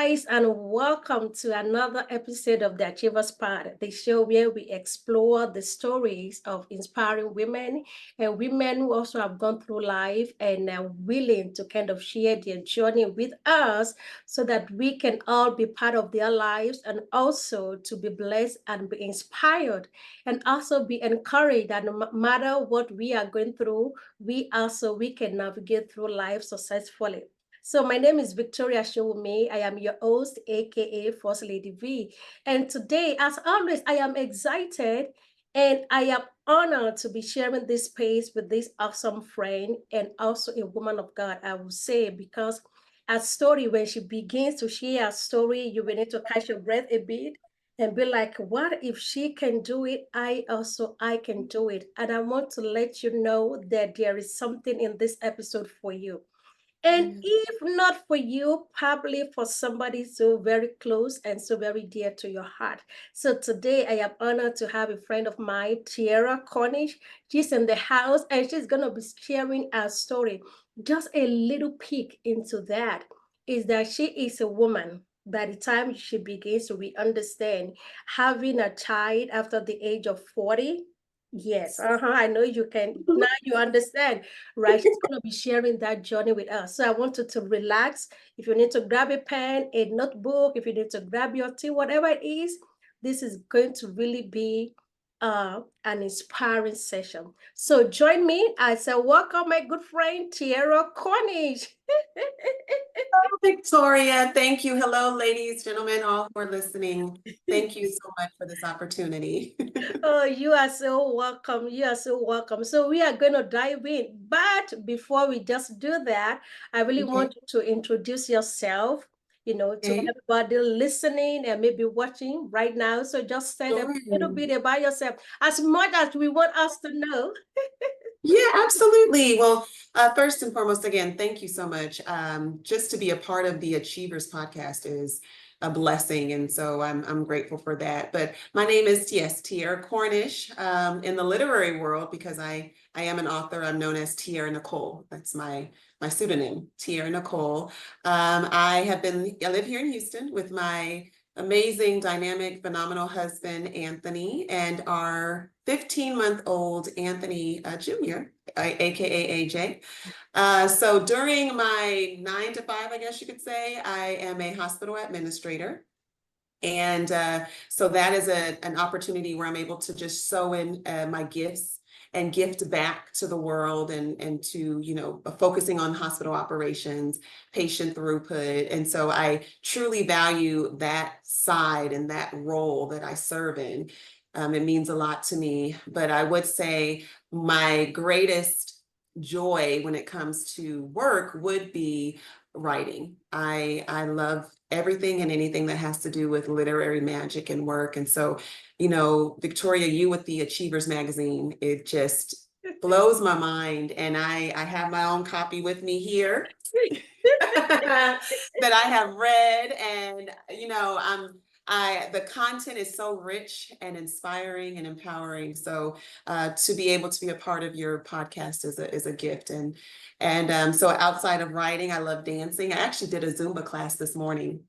guys, and welcome to another episode of the Achievers Pod, the show where we explore the stories of inspiring women and women who also have gone through life and are willing to kind of share their journey with us so that we can all be part of their lives and also to be blessed and be inspired and also be encouraged that no matter what we are going through, we can navigate through life successfully. So my name is Victoria Showme. I am your host, aka First Lady V. And today, as always, I am excited and I am honored to be sharing this space with this awesome friend and also a woman of God, I will say, because a story, when she begins to share a story, you will need to catch your breath a bit and be like, what if she can do it? I can do it. And I want to let you know that there is something in this episode for you. And if not for you, probably for somebody so very close and so very dear to your heart. So today I am honored to have a friend of mine, Tiera Cornish. She's in the house and she's going to be sharing our story. Just a little peek into that is that she is a woman. By the time she begins to understand having a child after the age of 40, yes, I know you can. Now you understand, right? She's going to be sharing that journey with us. So I want you to relax. If you need to grab a pen, a notebook, if you need to grab your tea, whatever it is, this is going to really be an inspiring session. So join me. I say, welcome, my good friend, Tiera Cornish. Hello, Victoria. Thank you. Hello, ladies, gentlemen, all who are listening. Thank you so much for this opportunity. Oh, you are so welcome. You are so welcome. So we are going to dive in. But before we just do that, I really Okay. want you to introduce yourself, to Okay. everybody listening and maybe watching right now. So just tell them a little Sure. bit about yourself, as much as we want us to know. Yeah, absolutely. Well, first and foremost, again, thank you so much. Just to be a part of the Achievers podcast is a blessing, and so I'm grateful for that. But my name is Tiera Cornish. In the literary world, because I am an author, I'm known as Tiera Nacole. That's my pseudonym, Tiera Nacole. I live here in Houston with my amazing, dynamic, phenomenal husband, Anthony, and our 15-month-old Anthony Jr., aka AJ. So during my 9 to 5, I guess you could say, I am a hospital administrator. And so that is an opportunity where I'm able to just sow in my gifts and gift back to the world and to, focusing on hospital operations, patient throughput. And so I truly value that side and that role that I serve in. It means a lot to me, but I would say my greatest joy when it comes to work would be writing. I love everything and anything that has to do with literary magic and work. And so, Victoria, you with the Achievers magazine, it just blows my mind. And I have my own copy with me here that I have read. And, the content is so rich and inspiring and empowering. So to be able to be a part of your podcast is a gift. And so outside of writing, I love dancing. I actually did a Zumba class this morning.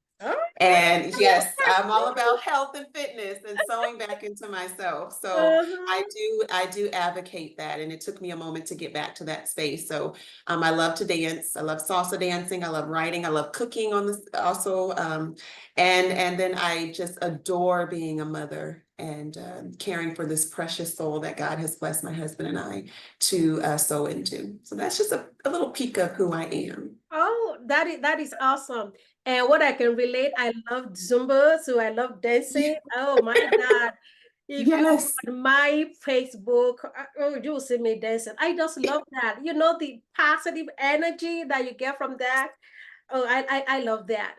And yes, I'm all about health and fitness and sewing back into myself. So I do advocate that. And it took me a moment to get back to that space. So I love to dance. I love salsa dancing. I love writing. I love cooking on this also. And then I just adore being a mother and caring for this precious soul that God has blessed my husband and I to sow into. So that's just a little peek of who I am. Oh, that is awesome. And what I can relate, I love Zumba, so I love dancing. Oh my God. If you Yes. on my Facebook, oh, you'll see me dancing. I just love that. The positive energy that you get from that. Oh, I love that.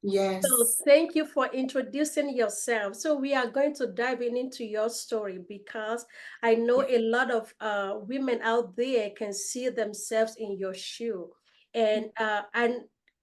So Yes. thank you for introducing yourself. So we are going to dive into your story because I know a lot of women out there can see themselves in your shoe, and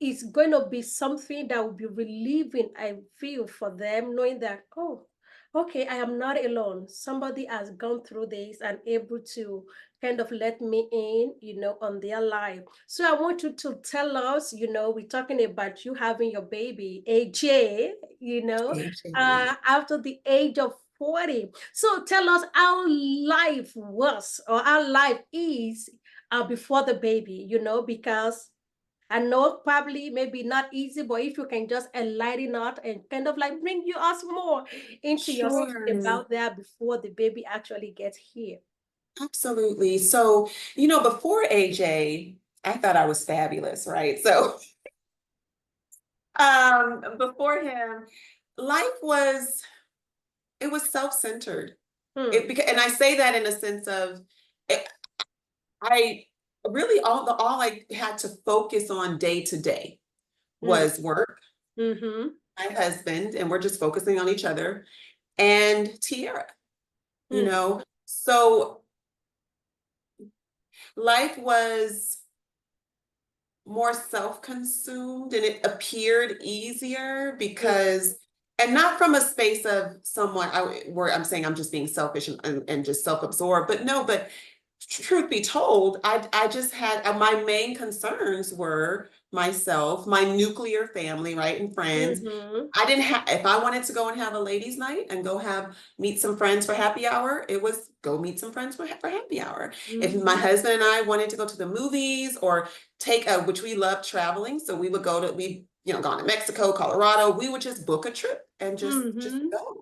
it's going to be something that will be relieving, I feel, for them, knowing that, oh, okay, I am not alone. Somebody has gone through this and able to kind of let me in, on their life. So I want you to tell us, we're talking about you having your baby, AJ, after the age of 40. So tell us how life was or how life is before the baby, because I know probably maybe not easy, but if you can just enlighten us and kind of like bring you us more into your story Sure. about that before the baby actually gets here. Absolutely. So, before AJ, I thought I was fabulous, right? So, before him, life was it was self-centered. Hmm. And I say that in a sense of it, I really all I had to focus on day to day Hmm. was work, Mm-hmm. my husband, and we're just focusing on each other, and Tiera, you Hmm. know. So life was more self-consumed and it appeared easier because and not from a space of someone where I'm saying I'm just being selfish and just self-absorbed, but no, but truth be told, I just had my main concerns were myself, my nuclear family, right, and friends. Mm-hmm. I didn't have, if I wanted to go and have a ladies' night and go meet some friends for happy hour, it was go meet some friends for happy hour. If my Mm-hmm. husband and I wanted to go to the movies or which we love traveling, so we would gone to Mexico, Colorado, we would just book a trip and just Mm-hmm. go,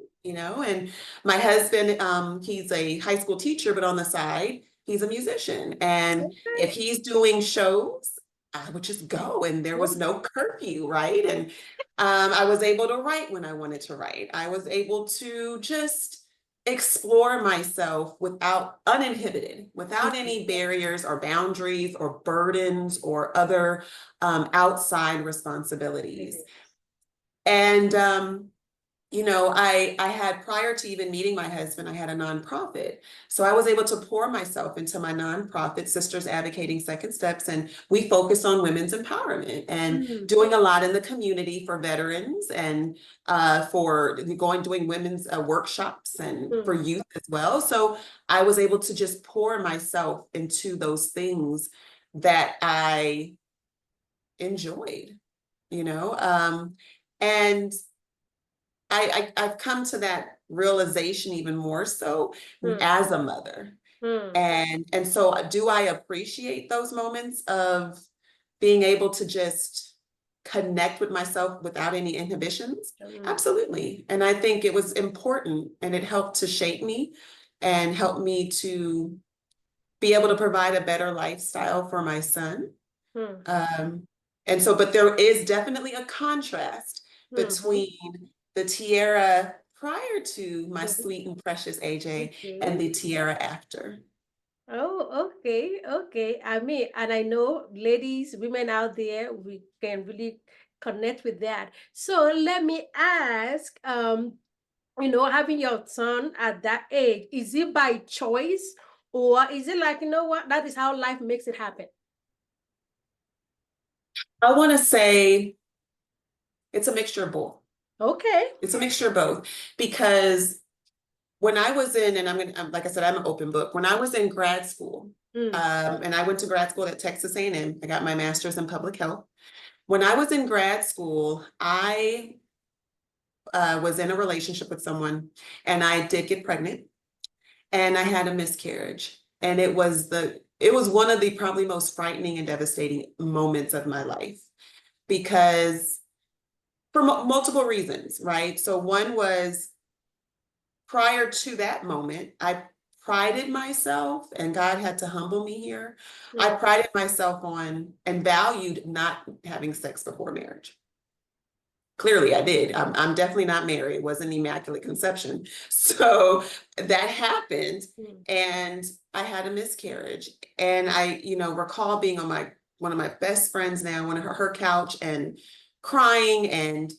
and my husband, he's a high school teacher, but on the side, he's a musician. And if he's doing shows, I would just go and there was no curfew, right? And I was able to write when I wanted to write. I was able to just explore myself uninhibited, without any barriers or boundaries or burdens or other outside responsibilities. And I had, prior to even meeting my husband, I had a nonprofit. So I was able to pour myself into my nonprofit, Sisters Advocating Second Steps, and we focus on women's empowerment and Mm-hmm. doing a lot in the community for veterans and for doing women's workshops and for youth as well. So I was able to just pour myself into those things that I enjoyed, and I've come to that realization even more so as a mother. Mm-hmm. And so do I appreciate those moments of being able to just connect with myself without any inhibitions? Absolutely. And I think it was important and it helped to shape me and help me to be able to provide a better lifestyle for my son. Um, and so, but there is definitely a contrast Mm-hmm. between the Tiera prior to my sweet and precious AJ and Okay. the Tiera after. Oh, okay, okay. I mean, and I know ladies, women out there, we can really connect with that. So let me ask, having your son at that age, is it by choice or is it like, what, that is how life makes it happen? I want to say it's a mixture of both. Okay. It's a mixture of both because when I was in, and like I said, I'm an open book. When I was in grad school, Mm. and I went to grad school at Texas A&M, I got my master's in public health. When I was in grad school, I was in a relationship with someone and I did get pregnant and I had a miscarriage. And it was one of the probably most frightening and devastating moments of my life because for multiple reasons, right? So one was prior to that moment, I prided myself, and God had to humble me here. I prided myself on and valued not having sex before marriage. Clearly I did. I'm definitely not married. It wasn't immaculate conception. So that happened and I had a miscarriage. And I, recall being on one of my best friends now, on her couch and crying and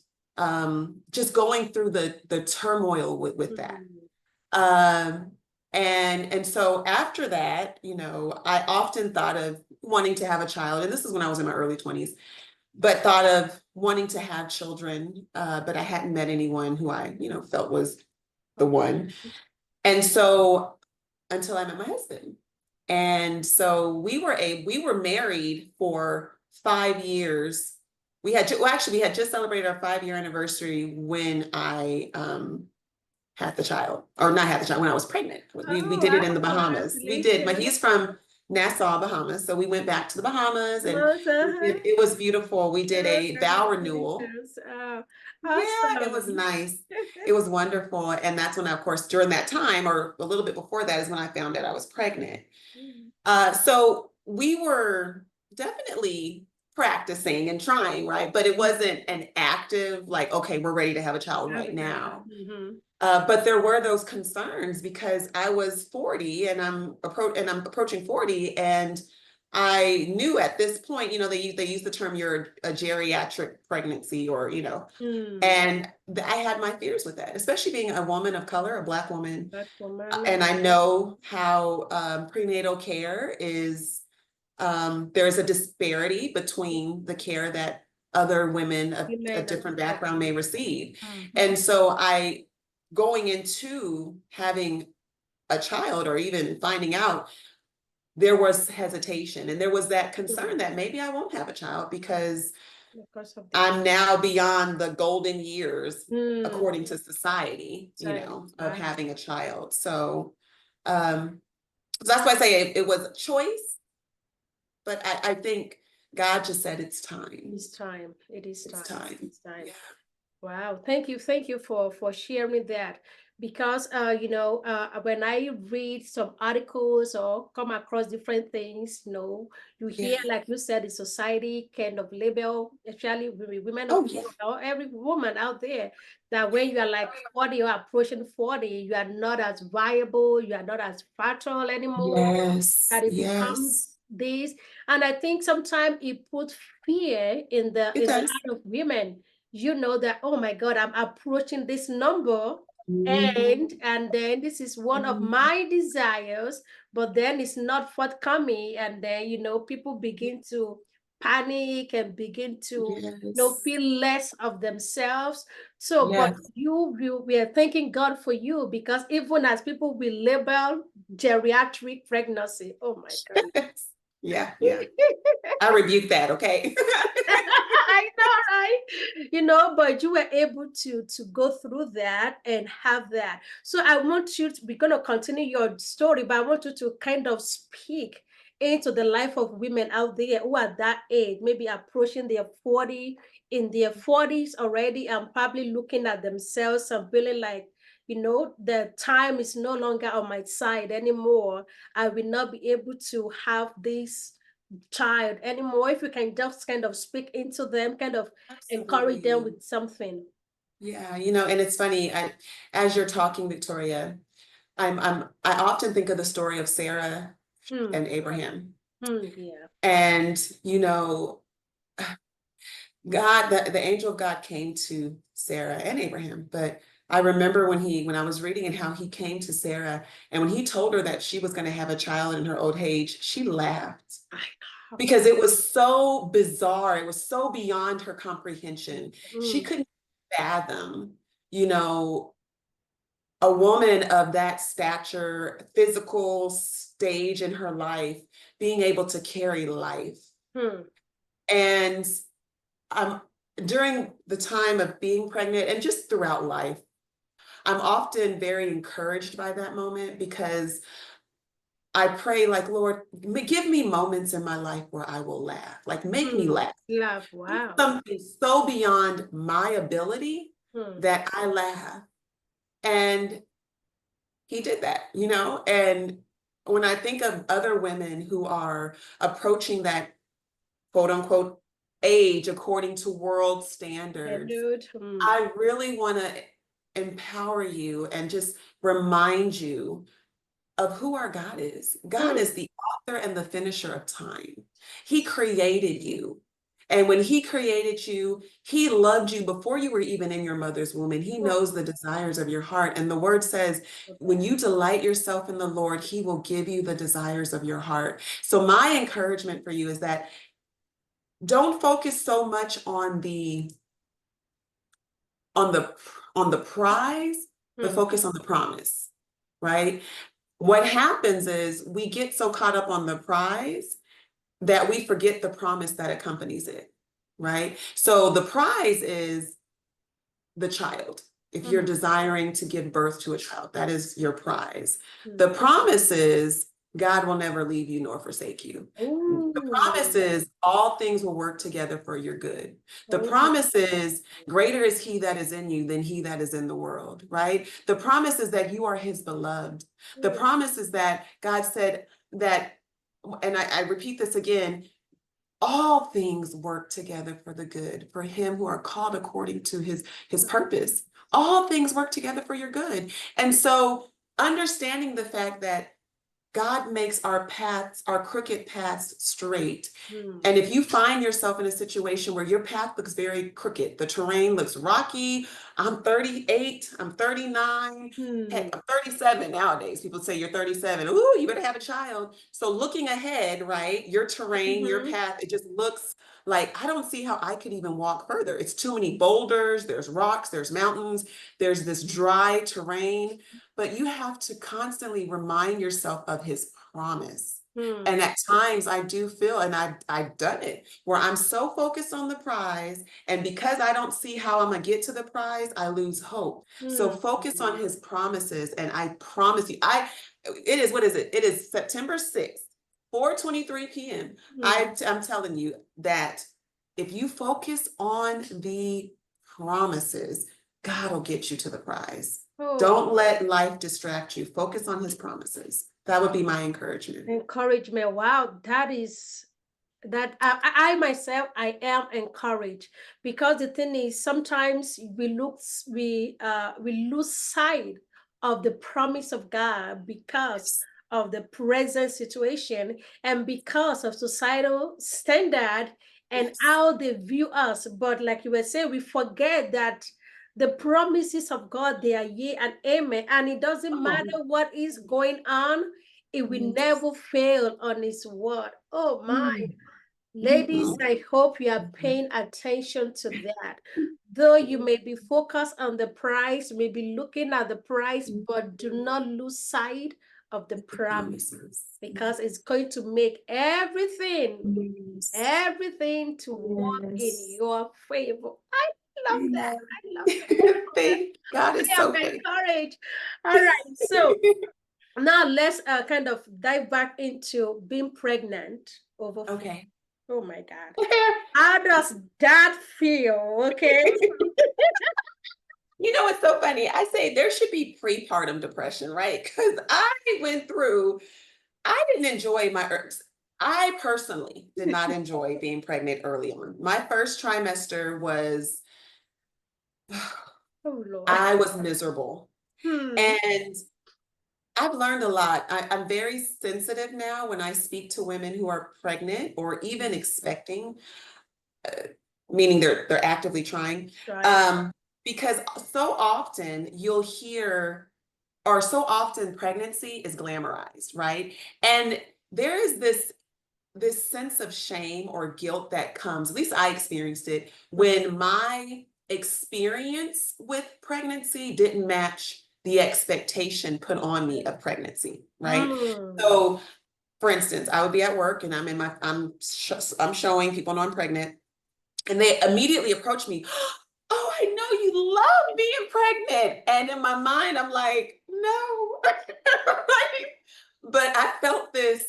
just going through the turmoil with that. Um, and so after that, I often thought of wanting to have a child. And this is when I was in my early 20s, but thought of wanting to have children, but I hadn't met anyone who I, felt was the one. And so until I met my husband. And so we were married for 5 years. We had we had just celebrated our 5-year anniversary when I had the child, or not had the child, when I was pregnant. We did it in the Bahamas. We did, but he's from Nassau, Bahamas. So we went back to the Bahamas, and it was beautiful. We did a vow renewal. Yeah, it was nice. It was wonderful. And that's when, of course, during that time, or a little bit before that, is when I found out I was pregnant. So we were definitely practicing and trying, right? But it wasn't an active, like, okay, we're ready to have a child right now. But there were those concerns because I was 40 and I'm approaching 40, and I knew at this point, they use the term, you're a geriatric pregnancy, or, and I had my fears with that, especially being a woman of color, a Black woman. And I know how prenatal care is, there's a disparity between the care that other women of a different background may receive. And so going into having a child, or even finding out, there was hesitation, and there was that concern that maybe I won't have a child because I'm now beyond the golden years, according to society, of having a child. So, so that's why I say it was a choice, but I think God just said it's time. It's time. It is time. It's time. It's time. Yeah. Wow. Thank you for sharing that. Because when I read some articles or come across different things, you hear, like you said, the society kind of label, especially women or every woman out there, that when you are like 40 or approaching 40, you are not as viable, you are not as fertile anymore. That it becomes this. And I think sometimes it puts fear in the heart of women. That, oh my God, I'm approaching this number, and then this is one of my desires, but then it's not forthcoming, and then people begin to panic and begin to feel less of themselves. So but we are thanking God for you, because even as people will label geriatric pregnancy, oh my God. Yeah. I rebuke that, okay? I know, right? But you were able to go through that and have that. So I want you to, we're going to continue your story, but I want you to kind of speak into the life of women out there who are that age, maybe approaching their 40, in their 40s already, and probably looking at themselves and feeling like, the time is no longer on my side anymore. I will not be able to have this child anymore. If you can just kind of speak into them, kind of encourage them with something. Yeah, and it's funny, as you're talking, Victoria, I often think of the story of Sarah and Abraham. And God, the angel of God came to Sarah and Abraham, but I remember when I was reading and how he came to Sarah, and when he told her that she was going to have a child in her old age, she laughed. I know. Because it was so bizarre. It was so beyond her comprehension. She couldn't fathom, a woman of that stature, physical stage in her life, being able to carry life. And during the time of being pregnant, and just throughout life, I'm often very encouraged by that moment, because I pray, like, Lord, give me moments in my life where I will laugh, like make me laugh. Wow. Something so beyond my ability that I laugh. And he did that, and when I think of other women who are approaching that quote unquote age according to world standards, I really want to empower you and just remind you of who our God is. God is the author and the finisher of time. He created you. And when he created you, he loved you before you were even in your mother's womb. And he knows the desires of your heart. And the word says, when you delight yourself in the Lord, he will give you the desires of your heart. So my encouragement for you is that don't focus so much on the prize, but focus on the promise, right? what happens is we get so caught up on the prize that we forget the promise that accompanies it, right? So the prize is the child. If you're desiring to give birth to a child, that is your prize. The promise is God will never leave you nor forsake you. The promise is all things will work together for your good. The promise is greater is he that is in you than he that is in the world, right? The promise is that you are his beloved. The promise is that God said that, and I repeat this again, all things work together for the good, for him who are called according to his purpose. All things work together for your good. And so understanding the fact that God makes our paths, our crooked paths straight. And if you find yourself in a situation where your path looks very crooked, the terrain looks rocky, I'm 38, I'm 39, heck, I'm 37 nowadays. People say you're 37. Ooh, you better have a child. So looking ahead, right, your terrain, your path, it just looks like, I don't see how I could even walk further. It's too many boulders, there's rocks, there's mountains, there's this dry terrain. But you have to constantly remind yourself of his promise. And at times I do feel, and I've done it, where I'm so focused on the prize, and because I don't see how I'm gonna get to the prize, I lose hope. So focus on his promises, and I promise you, it is, what is it? It is September 6th, 4:23 p.m. I'm telling you that if you focus on the promises, God will get you to the prize. Don't let life distract you. Focus on his promises. That would be my encouragement. Encouragement. Wow, that I myself, I am encouraged, because the thing is, sometimes we lose sight of the promise of God because of the present situation and because of societal standard and how they view us. But like you were saying, we forget that the promises of God, they are yea and amen. And it doesn't matter what is going on, it will never fail on his word. Oh my. Ladies, I hope you are paying attention to that. Though you may be focused on the price, may be looking at the price, but do not lose sight of the promise, because it's going to make everything to work in your favor. I love that. I love that. God is I am so faithful. encouraged. All right, so now let's kind of dive back into being pregnant over. Okay. Oh my God. How does that feel? Okay. You know what's so funny? I say there should be prepartum depression, right? Because I didn't enjoy my herbs. I personally did not enjoy being pregnant early on. My first trimester was, Oh Lord. I was miserable. And I've learned a lot. I'm very sensitive now when I speak to women who are pregnant or even expecting, meaning they're actively trying. Because so often you'll hear, or so often pregnancy is glamorized, right? And there is this sense of shame or guilt that comes, at least I experienced it, when my experience with pregnancy didn't match the expectation put on me of pregnancy, right? So for instance, I would be at work and I'm showing, people know I'm pregnant, and they immediately approach me. Oh, I know you love being pregnant. And in my mind, I'm like, no. But I felt this,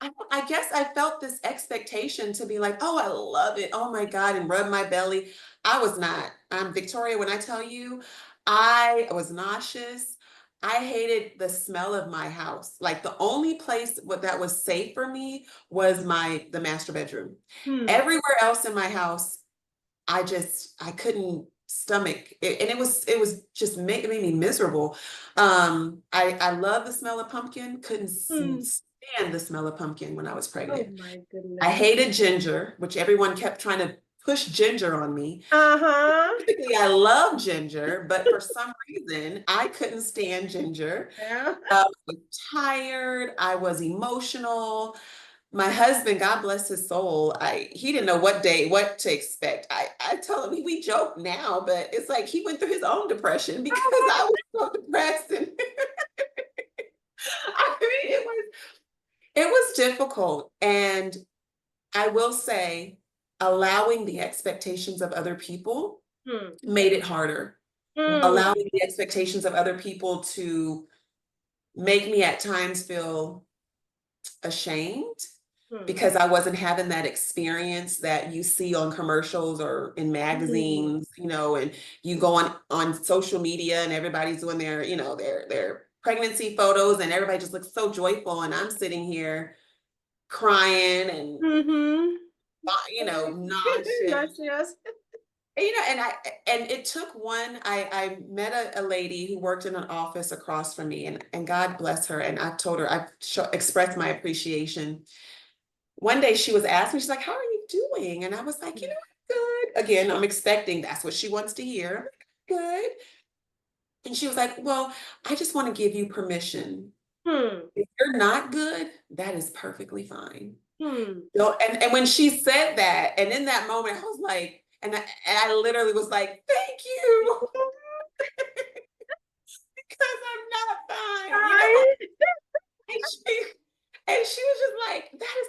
I guess I felt this expectation to be like, oh, I love it. Oh my God, and rub my belly. I was not. Victoria, when I tell you, I was nauseous. I hated the smell of my house. Like the only place that was safe for me was the master bedroom. Everywhere else in my house, I couldn't stomach it, and it was just made me miserable. I love the smell of pumpkin, couldn't stand the smell of pumpkin when I was pregnant. Oh my goodness. I hated ginger, which everyone kept trying to push ginger on me. Typically, I love ginger, but for some reason, I couldn't stand ginger. I was tired, I was emotional. My husband, God bless his soul, he didn't know what to expect. I tell him, we joke now, but it's like he went through his own depression because I was so depressed. And I mean, it was difficult. And I will say, allowing the expectations of other people Hmm. made it harder. Hmm. Allowing the expectations of other people to make me at times feel ashamed Hmm. because I wasn't having that experience that you see on commercials or in Hmm. magazines, and you go on social media and everybody's doing their, their pregnancy photos and everybody just looks so joyful. And I'm sitting here crying and, Mm-hmm. nauseous. Yes, yes. And it took I met a lady who worked in an office across from me, and God bless her. And I told her, expressed my appreciation. One day she was asking me, she's like, "How are you doing?" And I was like, good. Again, I'm expecting that's what she wants to hear. I'm like, good. And she was like, "Well, I just want to give you permission. Hmm. If you're not good, that is perfectly fine." Hmm. And when she said that, and in that moment, I was like, and I literally was like, "Thank you," because I'm not fine. Right. And she, and she was just like, "That is,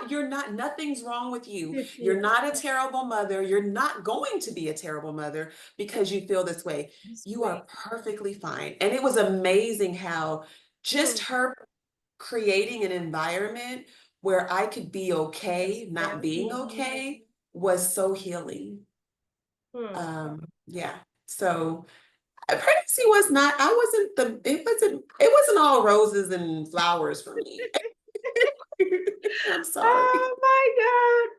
you're not, nothing's wrong with you. You're Yes. not a terrible mother. You're not going to be a terrible mother because you feel this way. This You way. are perfectly fine." And it was amazing how just Hmm. her creating an environment where I could be okay, not being Mm-hmm. okay, was so healing. Hmm. Yeah. So pregnancy was not, I wasn't it wasn't all roses and flowers for me. I'm sorry. Oh my God.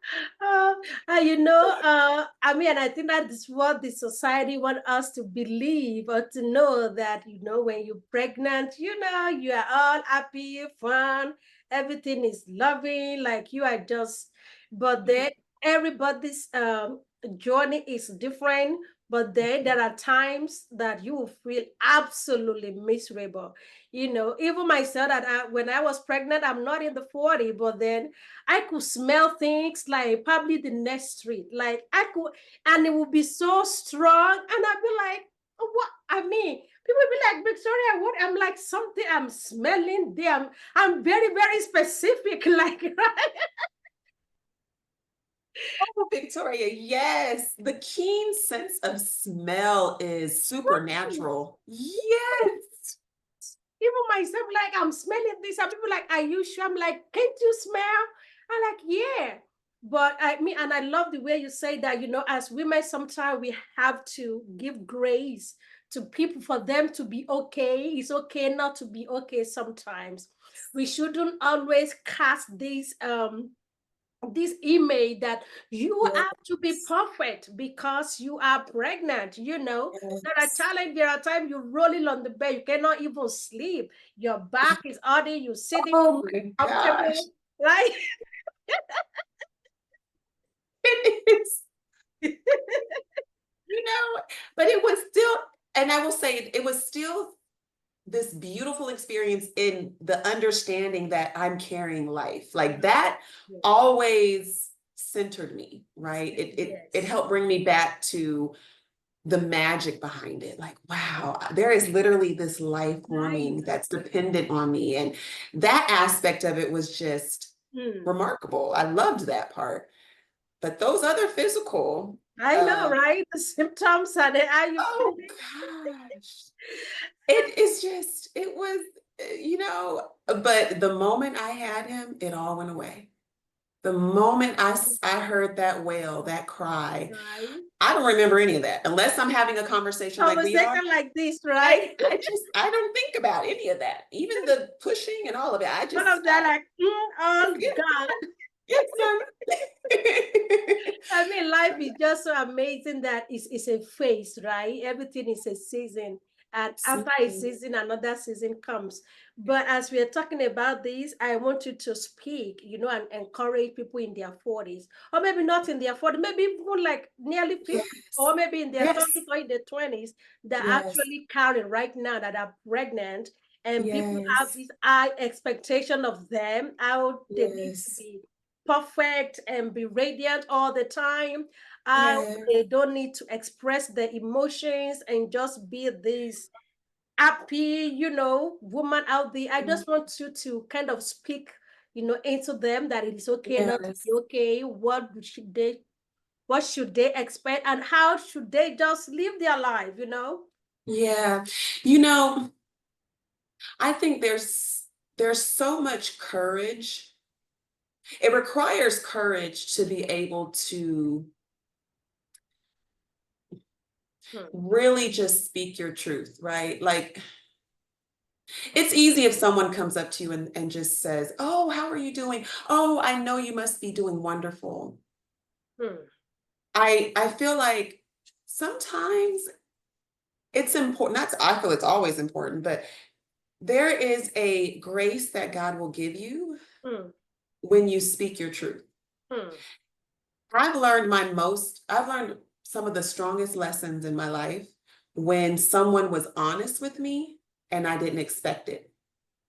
I mean, I think that is what the society want us to believe or to know that, when you're pregnant, you are all happy, fun, everything is loving, like you are just, but then everybody's journey is different. But then there are times that you will feel absolutely miserable. Even myself, when I was pregnant, I'm not in the 40, but then I could smell things like probably the next street. Like I could, and it would be so strong. And I'd be like, "Oh, what?" I mean, people would be like, "Victoria, what?" I'm like, something I'm smelling there. I'm very, very specific. Like, right? Oh, Victoria, yes. The keen sense of smell is supernatural. Yes. Even myself, like, I'm smelling this. And people like, "Are you sure?" I'm like, "Can't you smell?" I'm like, "Yeah." But I mean, and I love the way you say that, as women, sometimes we have to give grace to people for them to be okay. It's okay not to be okay sometimes. We shouldn't always cast this image that you have to be Yes. perfect because you are pregnant. There are Yes. challenges. There are times you're rolling on the bed, you cannot even sleep. Your back is hurting, you're sitting Oh my gosh. comfortable, right? It is, you know, but it was still, and I will say it was still this beautiful experience in the understanding that I'm carrying life. Like that Yes. always centered me, right? It Yes. helped bring me back to the magic behind it. Like, wow, there is literally this life Right. forming that's dependent on me. And that aspect of it was just Hmm. remarkable. I loved that part. But those other physical, I know, uh, right? The symptoms and are you oh feeling? gosh. It is just, it was, but the moment I had him, it all went away. The moment I heard that wail, that cry, Right? I don't remember any of that unless I'm having a conversation like we are. Conversation like this, I, right? I just, I don't think about any of that. Even the pushing and all of it. One of them like, all Yeah, gone. yes, sir. I mean, life is just so amazing that it's a phase, right? Everything is a season. And after a Absolutely. season, another season comes. But as we are talking about this, I want you to speak, and encourage people in their 40s, or maybe not in their 40s, maybe even like nearly 50, Yes, or maybe in their yes, 30s or in their 20s that are yes, actually carrying right now that are pregnant. And people have yes, this high expectation of them, how they need to yes, be perfect and be radiant all the time. How yes, they don't need to express their emotions and just be this. happy, woman out there. I just want you to kind of speak, into them that it is okay not to be Yes. okay. What should they expect, and how should they just live their life? Yeah. You know, I think there's so much courage. It requires courage to be able to Hmm. really just speak your truth, right? Like, it's easy if someone comes up to you and just says, "Oh, how are you doing? Oh, I know you must be doing wonderful." Hmm. I feel like sometimes it's important. Not I feel it's always important, but there is a grace that God will give you Hmm. when you speak your truth. Hmm. I've learned some of the strongest lessons in my life when someone was honest with me and I didn't expect it,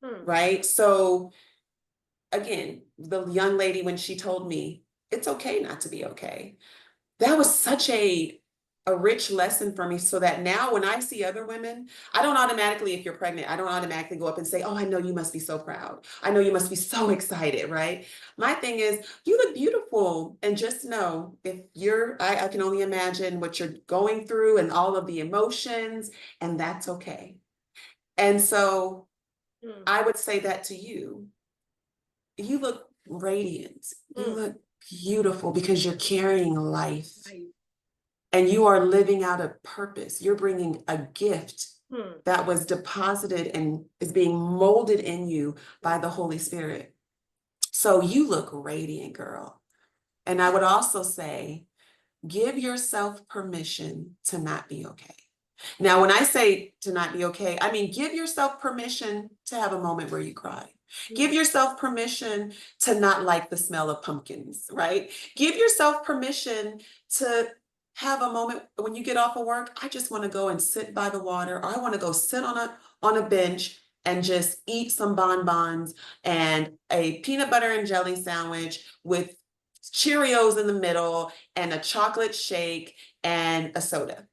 Hmm. right? So again, the young lady, when she told me it's okay not to be okay, that was such a rich lesson for me, so that now when I see other women, I don't automatically, if you're pregnant, I don't automatically go up and say, "Oh, I know you must be so proud. I know you must be so excited," right? My thing is, you look beautiful. And just know, if I can only imagine what you're going through and all of the emotions, and that's okay. And so Hmm. I would say that to you. You look radiant. You Hmm. look beautiful because you're carrying life. Right. And you are living out a purpose. You're bringing a gift Hmm. that was deposited and is being molded in you by the Holy Spirit. So you look radiant, girl. And I would also say, give yourself permission to not be okay. Now, when I say to not be okay, I mean, give yourself permission to have a moment where you cry. Give Hmm. yourself permission to not like the smell of pumpkins, right? Give yourself permission to have a moment when you get off of work. I just want to go and sit by the water, or I want to go sit on a bench and just eat some bonbons and a peanut butter and jelly sandwich with Cheerios in the middle and a chocolate shake and a soda.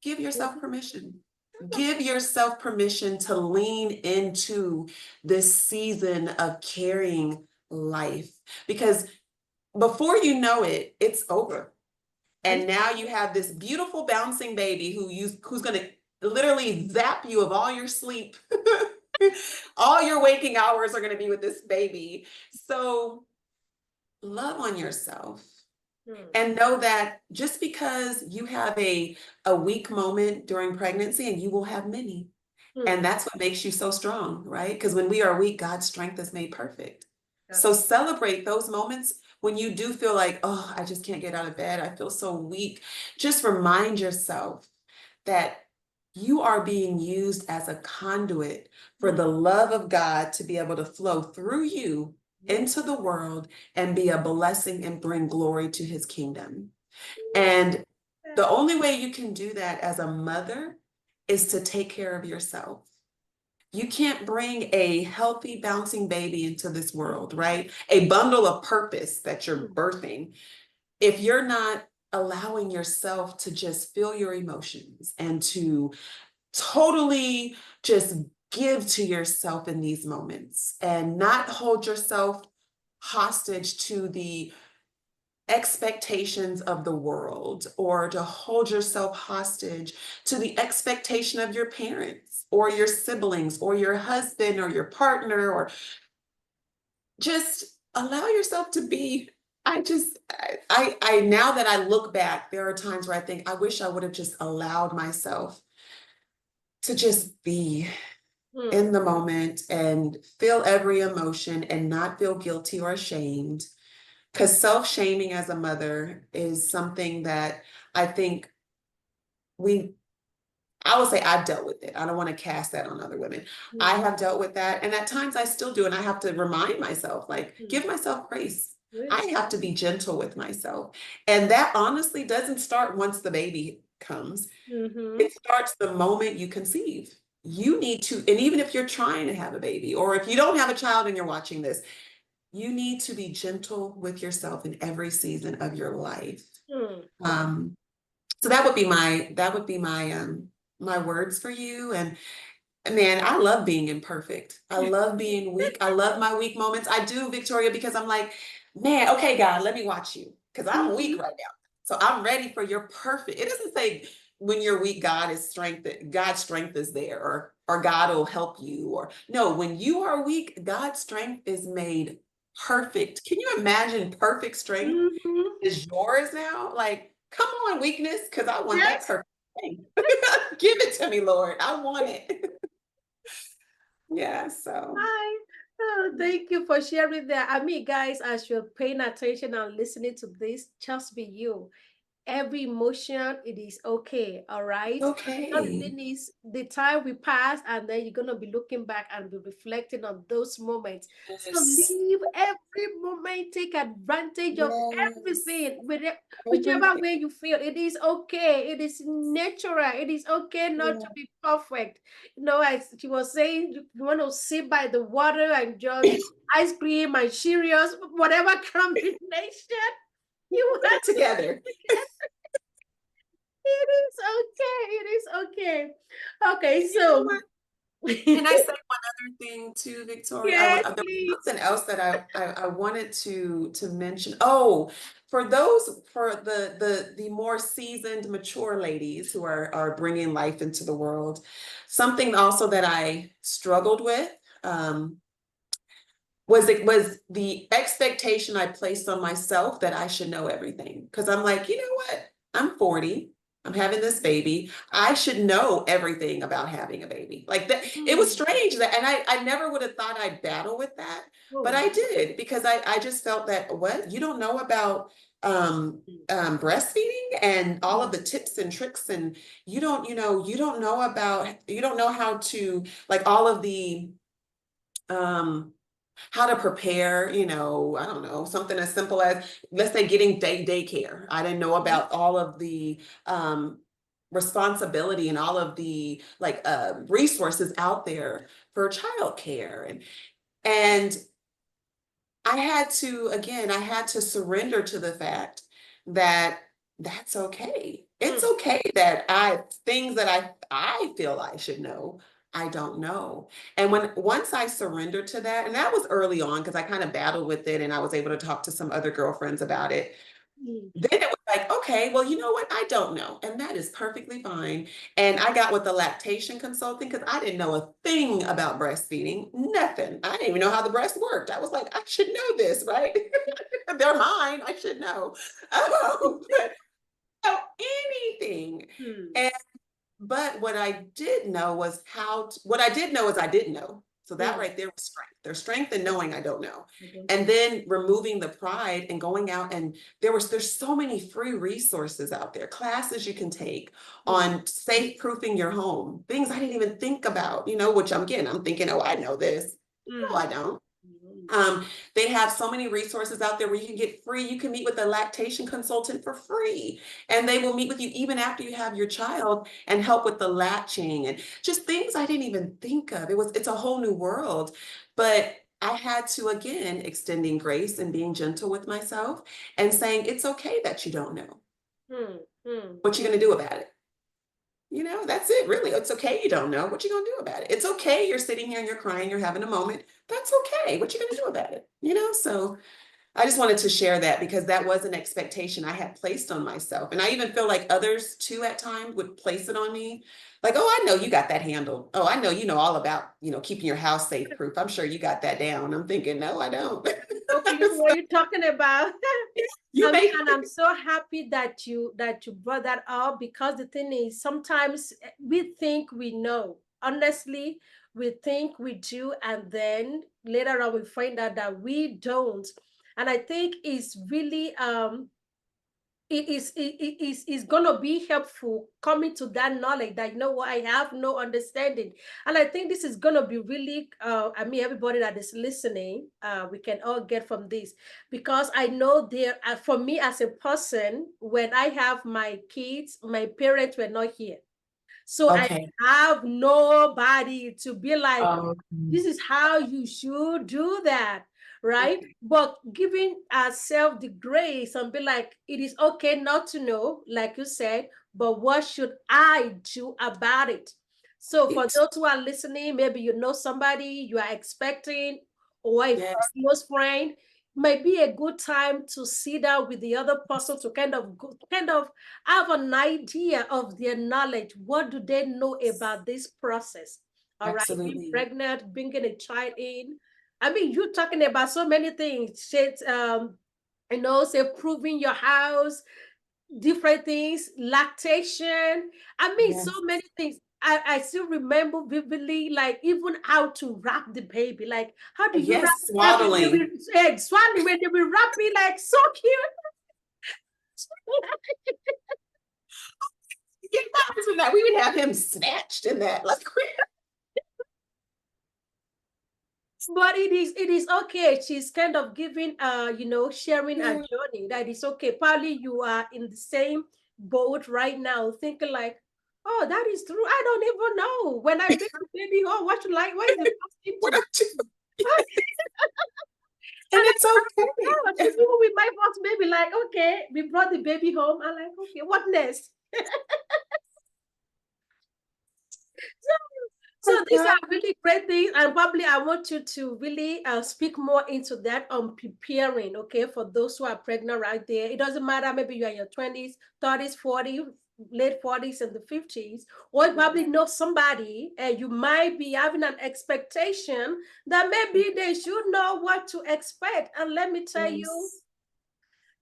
Give yourself permission. Give yourself permission to lean into this season of carrying life, because before you know it, it's over. And now you have this beautiful bouncing baby who's going to literally zap you of all your sleep. All your waking hours are going to be with this baby. So love on yourself. Hmm. And know that just because you have a weak moment during pregnancy, and you will have many, Hmm. and that's what makes you so strong, right? Because when we are weak, God's strength is made perfect. So That's celebrate those moments when you do feel like, "Oh, I just can't get out of bed. I feel so weak." Just remind yourself that you are being used as a conduit for Hmm. the love of God to be able to flow through you into the world and be a blessing and bring glory to his kingdom. And the only way you can do that as a mother is to take care of yourself. You can't bring a healthy, bouncing baby into this world, right? A bundle of purpose that you're Hmm. birthing, if you're not allowing yourself to just feel your emotions and to totally just give to yourself in these moments and not hold yourself hostage to the expectations of the world, or to hold yourself hostage to the expectation of your parents or your siblings or your husband or your partner, or just allow yourself to be. I now that I look back, there are times where I think I wish I would have just allowed myself to just be Hmm. in the moment and feel every emotion and not feel guilty or ashamed. Because self-shaming as a mother is something that I think we, I would say I've dealt with it. I don't want to cast that on other women. I Hmm. have dealt with that. And at times I still do. And I have to remind myself, like, Hmm. give myself grace. I Yes. have to be gentle with myself. And that honestly doesn't start once the baby comes. Mm-hmm. It starts the moment you conceive. You need to, and even if you're trying to have a baby, or if you don't have a child and you're watching this, you need to be gentle with yourself in every season of your life. Hmm. Um, so that would be my my words for you. And Man, I love being imperfect. I love being weak. I love my weak moments. I do, Victoria, because I'm like, man, okay, God, let me watch you because I'm weak Mhm. right now. So I'm ready for your perfect. It doesn't say when you're weak, God is strength, God's strength is there, or God will help you. Or no, when you are weak, God's strength is made perfect. Can you imagine perfect strength Mhm. is yours now? Like, come on, weakness, because I want that Yes. perfect thing. Give it to me, Lord. I want it. Yeah, so Hi. Oh, thank you for sharing that. I mean, guys, as you're paying attention and listening to this, just be you. Every emotion, it is okay, all right? Because the okay. thing is, the time will pass, and then you're gonna be looking back and be reflecting on those moments. So Yes. live every moment, take advantage of Yes. everything, whichever Everything. way you feel. It is okay. It is natural. It is okay not to Yeah. be perfect. You know, as she was saying, you want to sit by the water and just ice cream and Cheerios, whatever combination you Put want it to together. it is okay. It is okay. Okay, You know so what? Can I say one other thing too, Victoria? yes, There was please. something else that I wanted to mention. Oh, for those for the more seasoned, mature ladies who are bringing life into the world, something also that I struggled with. Um, was the expectation I placed on myself that I should know everything. Because I'm like, you know what? I'm 40. I'm having this baby. I should know everything about having a baby. Like that, it was Mm. strange that, and I never would have thought I'd battle with that, but Oh, I did because I just felt that what you don't know about breastfeeding and all of the tips and tricks, and you don't know about you don't know how to like all of the um how to prepare, I don't know, something as simple as, let's say, getting daycare. I didn't know mhm. about all of the responsibility and all of the like resources out there for childcare. And I had to surrender to the fact that that's okay. It's Mm, okay that things that I feel I should know, I don't know. And once I surrendered to that, and that was early on because I kind of battled with it and I was able to talk to some other girlfriends about it. mm, Then it was like, okay, well, you know what? I don't know. And that is perfectly fine. And I got with the lactation consultant because I didn't know a thing about breastfeeding, nothing. I didn't even know how the breast worked. I was like, I should know this, right? They're mine. I should know. But know anything. mm, And but what I did know was what I did know is I didn't know. So that mm. right there was strength. There's strength in knowing I don't know. I don't And know. then removing the pride and going out, and there's so many free resources out there, classes you can take Mm, on safe proofing your home, things I didn't even think about, which I'm thinking, oh, I know this. No, mm, I don't. mm, Um, they have so many resources out there where you can get free. You can meet with a lactation consultant for free, and they will meet with you even after you have your child and help with the latching and just things I didn't even think of. It's a whole new world, but I had to again extending grace and being gentle with myself and saying it's okay that you don't know. mm, mm, What you mm. gonna do about it? That's it, really. It's okay you don't know. What you gonna do about it? It's okay you're sitting here and you're crying, you're having a moment. That's okay. What you gonna do about it? So I just wanted to share that because that was an expectation I had placed on myself. And I even feel like others too at times would place it on me. Like, oh, I know you got that handled. Oh, I know you know all about, keeping your house safe proof. I'm sure you got that down. I'm thinking, no, I don't. Okay, you know what you're talking about. You may And I'm so happy that you brought that up because the thing is sometimes we think we know. Honestly, we think we do, and then later on we find out that we don't. And I think it's really it is going to be helpful coming to that knowledge that you know what, I have no understanding. And I think this is going to be really I mean everybody that is listening, we can all get from this, because I know there for me as a person, when I have my kids, my parents were not here, so I Okay. have nobody to be like, Um, this is how you should do that, right? okay. But giving ourselves the grace and be like, it is okay not to know, like you said, but what should I do about it? So for those who are listening, maybe you know somebody you are expecting, or a Yes, close friend, might be a good time to sit down with the other person to kind of have an idea of their knowledge. What do they know about this process? All right, being absolutely. pregnant, bringing a child in. I mean, you're talking about so many things. Shit, say proving your house, different things, lactation. I mean, so Yes. many things. I still remember vividly, like even how to wrap the baby. Like, how do you wrap Yes, every swaddling. baby egg? Swallowing when they will wrap it like so cute. Get back to that. We would have him snatched in that. Like, But it is okay. She's kind of giving sharing a yeah. journey. That is okay. Probably you are in the same boat right now, thinking like, oh, that is true. I don't even know. When I bring the baby home, what is the first thing to What do? are you? And And it's I okay. see people with my first baby, like, okay, we brought the baby home. I'm like, okay, what next? So Oh these God. are really great things, and probably I want you to really speak more into that on preparing, okay, for those who are pregnant right there. It doesn't matter, maybe you're in your 20s, 30s, 40s, late 40s, and the 50s, or you probably know somebody, and you might be having an expectation that maybe they should know what to expect. And let me tell you,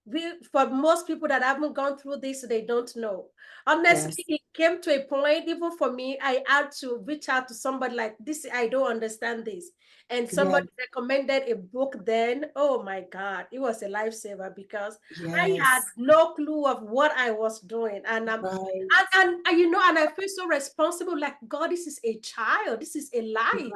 Yes. for most people that haven't gone through this, they don't know. Honestly, Yes. it came to a point, even for me, I had to reach out to somebody like this. I don't understand this. And Yes. somebody recommended a book then. Oh my God, it was a lifesaver because I had Yes. no clue of what I was doing. Right. And I feel so responsible, like, God, this is a child, this is a life.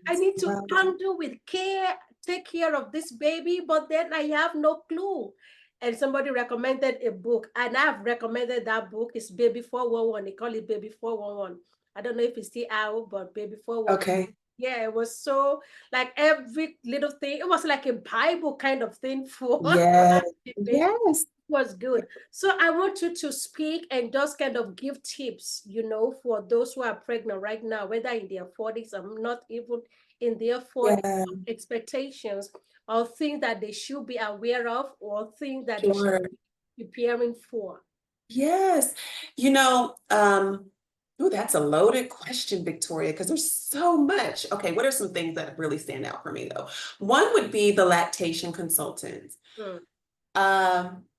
I Right. need to Right. handle with care, take care of this baby, but then I have no clue. And somebody recommended a book, and I've recommended that book. It's Baby 411. They call it Baby 411. I don't know if it's still out, but Baby 411. Okay. Yeah, it was so, like, every little thing. It was like a Bible kind of thing for Yes. the baby. Yes. Was good. So I want you to speak and just kind of give tips, for those who are pregnant right now, whether in their 40s or not even in their 40s, Yeah. expectations or things that they should be aware of or things that they should Sure. be preparing for. Yes. Oh, that's a loaded question, Victoria, because there's so much. Okay, what are some things that really stand out for me though? One would be the lactation consultant. Hmm.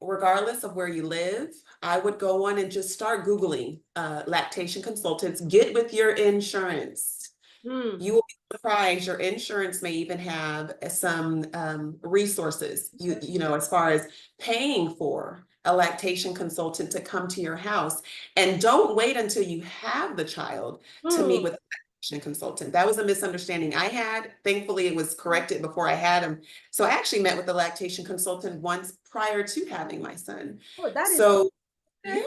Regardless of where you live, I would go on and just start Googling lactation consultants. Get with your insurance. Hmm. You will be surprised. Your insurance may even have some resources, as far as paying for a lactation consultant to come to your house. And don't wait until you have the child to meet Hmm. with a lactation consultant. That was a misunderstanding I had. Thankfully, it was corrected before I had him. So I actually met with the lactation consultant once prior to having my son. Oh, that is So okay.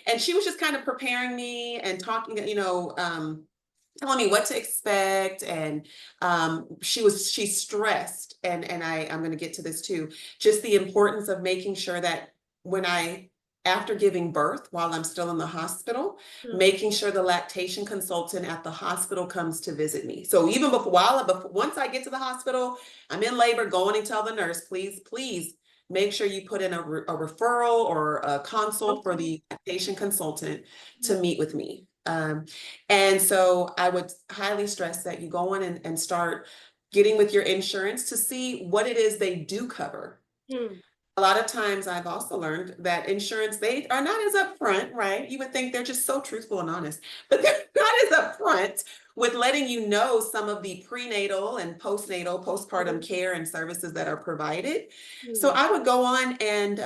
and she was just kind of preparing me and talking, telling me what to expect. And she's stressed, and I'm going to get to this too, just the importance of making sure that when after giving birth, while I'm still in the hospital, Hmm. making sure the lactation consultant at the hospital comes to visit me. So even once I get to the hospital, I'm in labor, going and tell the nurse, please make sure you put in a referral or a consult for the lactation consultant to meet with me. And so I would highly stress that you go on and start getting with your insurance to see what it is they do cover. Hmm. A lot of times I've also learned that insurance, they are not as upfront, right? You would think they're just so truthful and honest, but they're not as upfront with letting you know some of the prenatal and postnatal, postpartum care and services that are provided. So Hmm. I would go on and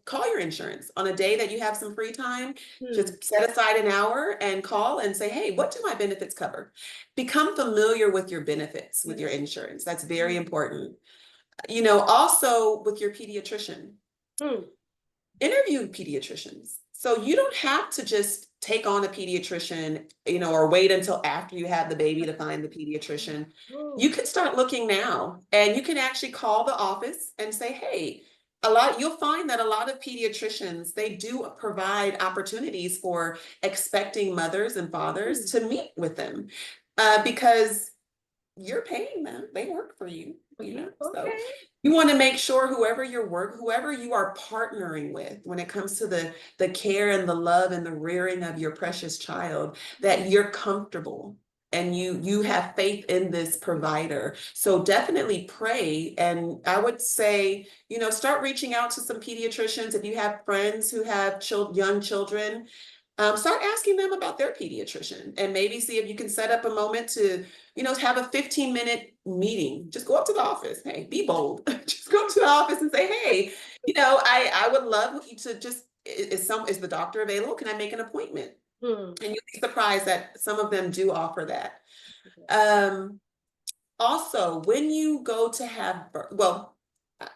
call your insurance on a day that you have some free time. Hmm. Just set aside an hour and call and say, hey, what do my benefits cover? Become familiar with your benefits with your insurance. That's very important. Also with your pediatrician, Hmm. interview pediatricians. So you don't have to just take on a pediatrician, or wait until after you have the baby to find the pediatrician. Oh. You can start looking now, and you can actually call the office and say, hey, you'll find that a lot of pediatricians, they do provide opportunities for expecting mothers and fathers to meet with them, because you're paying them, they work for you, so Okay. you want to make sure whoever you are partnering with when it comes to the care and the love and the rearing of your precious child, that you're comfortable and you have faith in this provider. So definitely pray. And I would say, start reaching out to some pediatricians. If you have friends who have young children, start asking them about their pediatrician, and maybe see if you can set up a moment to, have a 15-minute meeting. Just go up to the office. Hey, be bold. Just go up to the office and say, hey, I would love you to just, is the doctor available? Can I make an appointment? And you'll be surprised that some of them do offer that. Also, when you go to have birth, well,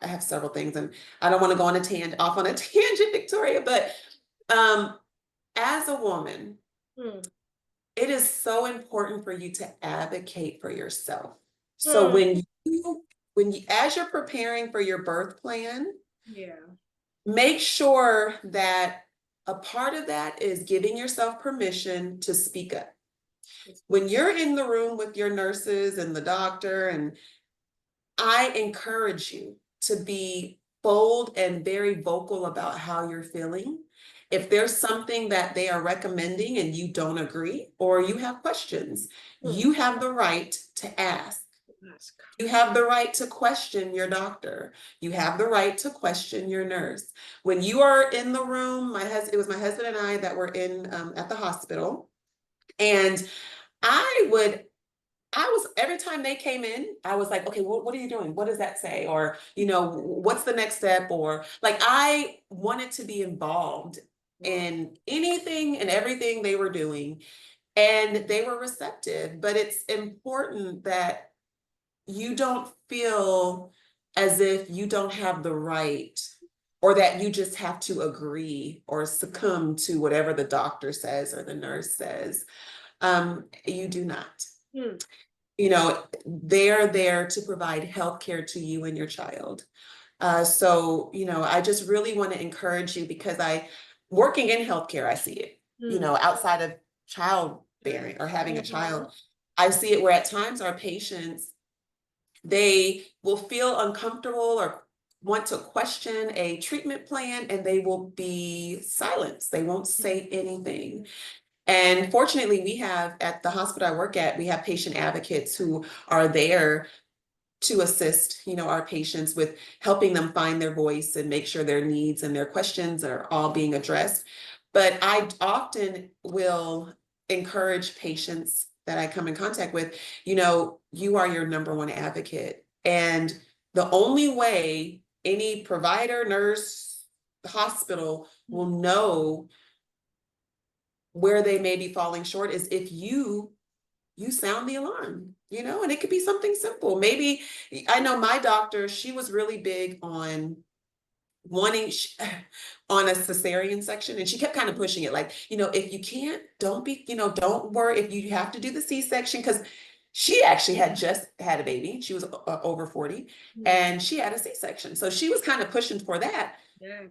I have several things, and I don't want to go on off on a tangent, Victoria, but as a woman, it is so important for you to advocate for yourself. So when you, as you're preparing for your birth plan, make sure that a part of that is giving yourself permission to speak up. When you're in the room with your nurses and the doctor, and I encourage you to be bold and very vocal about how you're feeling. If there's something that they are recommending and you don't agree, or you have questions, you have the right to ask. You have the right to question your doctor. You have the right to question your nurse. When you are in the room, it was my husband and I that were in at the hospital, and every time they came in, I was like, okay, what are you doing? What does that say? Or, what's the next step? Or like, I wanted to be involved in anything and everything they were doing, and they were receptive. But it's important that you don't feel as if you don't have the right, or that you just have to agree or succumb to whatever the doctor says or the nurse says. You do not. They're there to provide healthcare to you and your child. So, I just really want to encourage you, because working in healthcare, I see it, outside of childbearing or having a child, I see it where at times our patients, they will feel uncomfortable or want to question a treatment plan, and they will be silenced. They won't say anything. And fortunately, we have, at the hospital I work at, we have patient advocates who are there to assist, our patients with helping them find their voice and make sure their needs and their questions are all being addressed. But I often will encourage patients that I come in contact with, you are your number one advocate. And the only way any provider, nurse, hospital will know where they may be falling short is if you sound the alarm, and it could be something simple. Maybe, I know my doctor, she was really big on wanting on a cesarean section, and she kept kind of pushing it, like, if you can't, don't worry if you have to do the C-section, because she actually had just had a baby. She was over 40, and she had a C-section. So she was kind of pushing for that.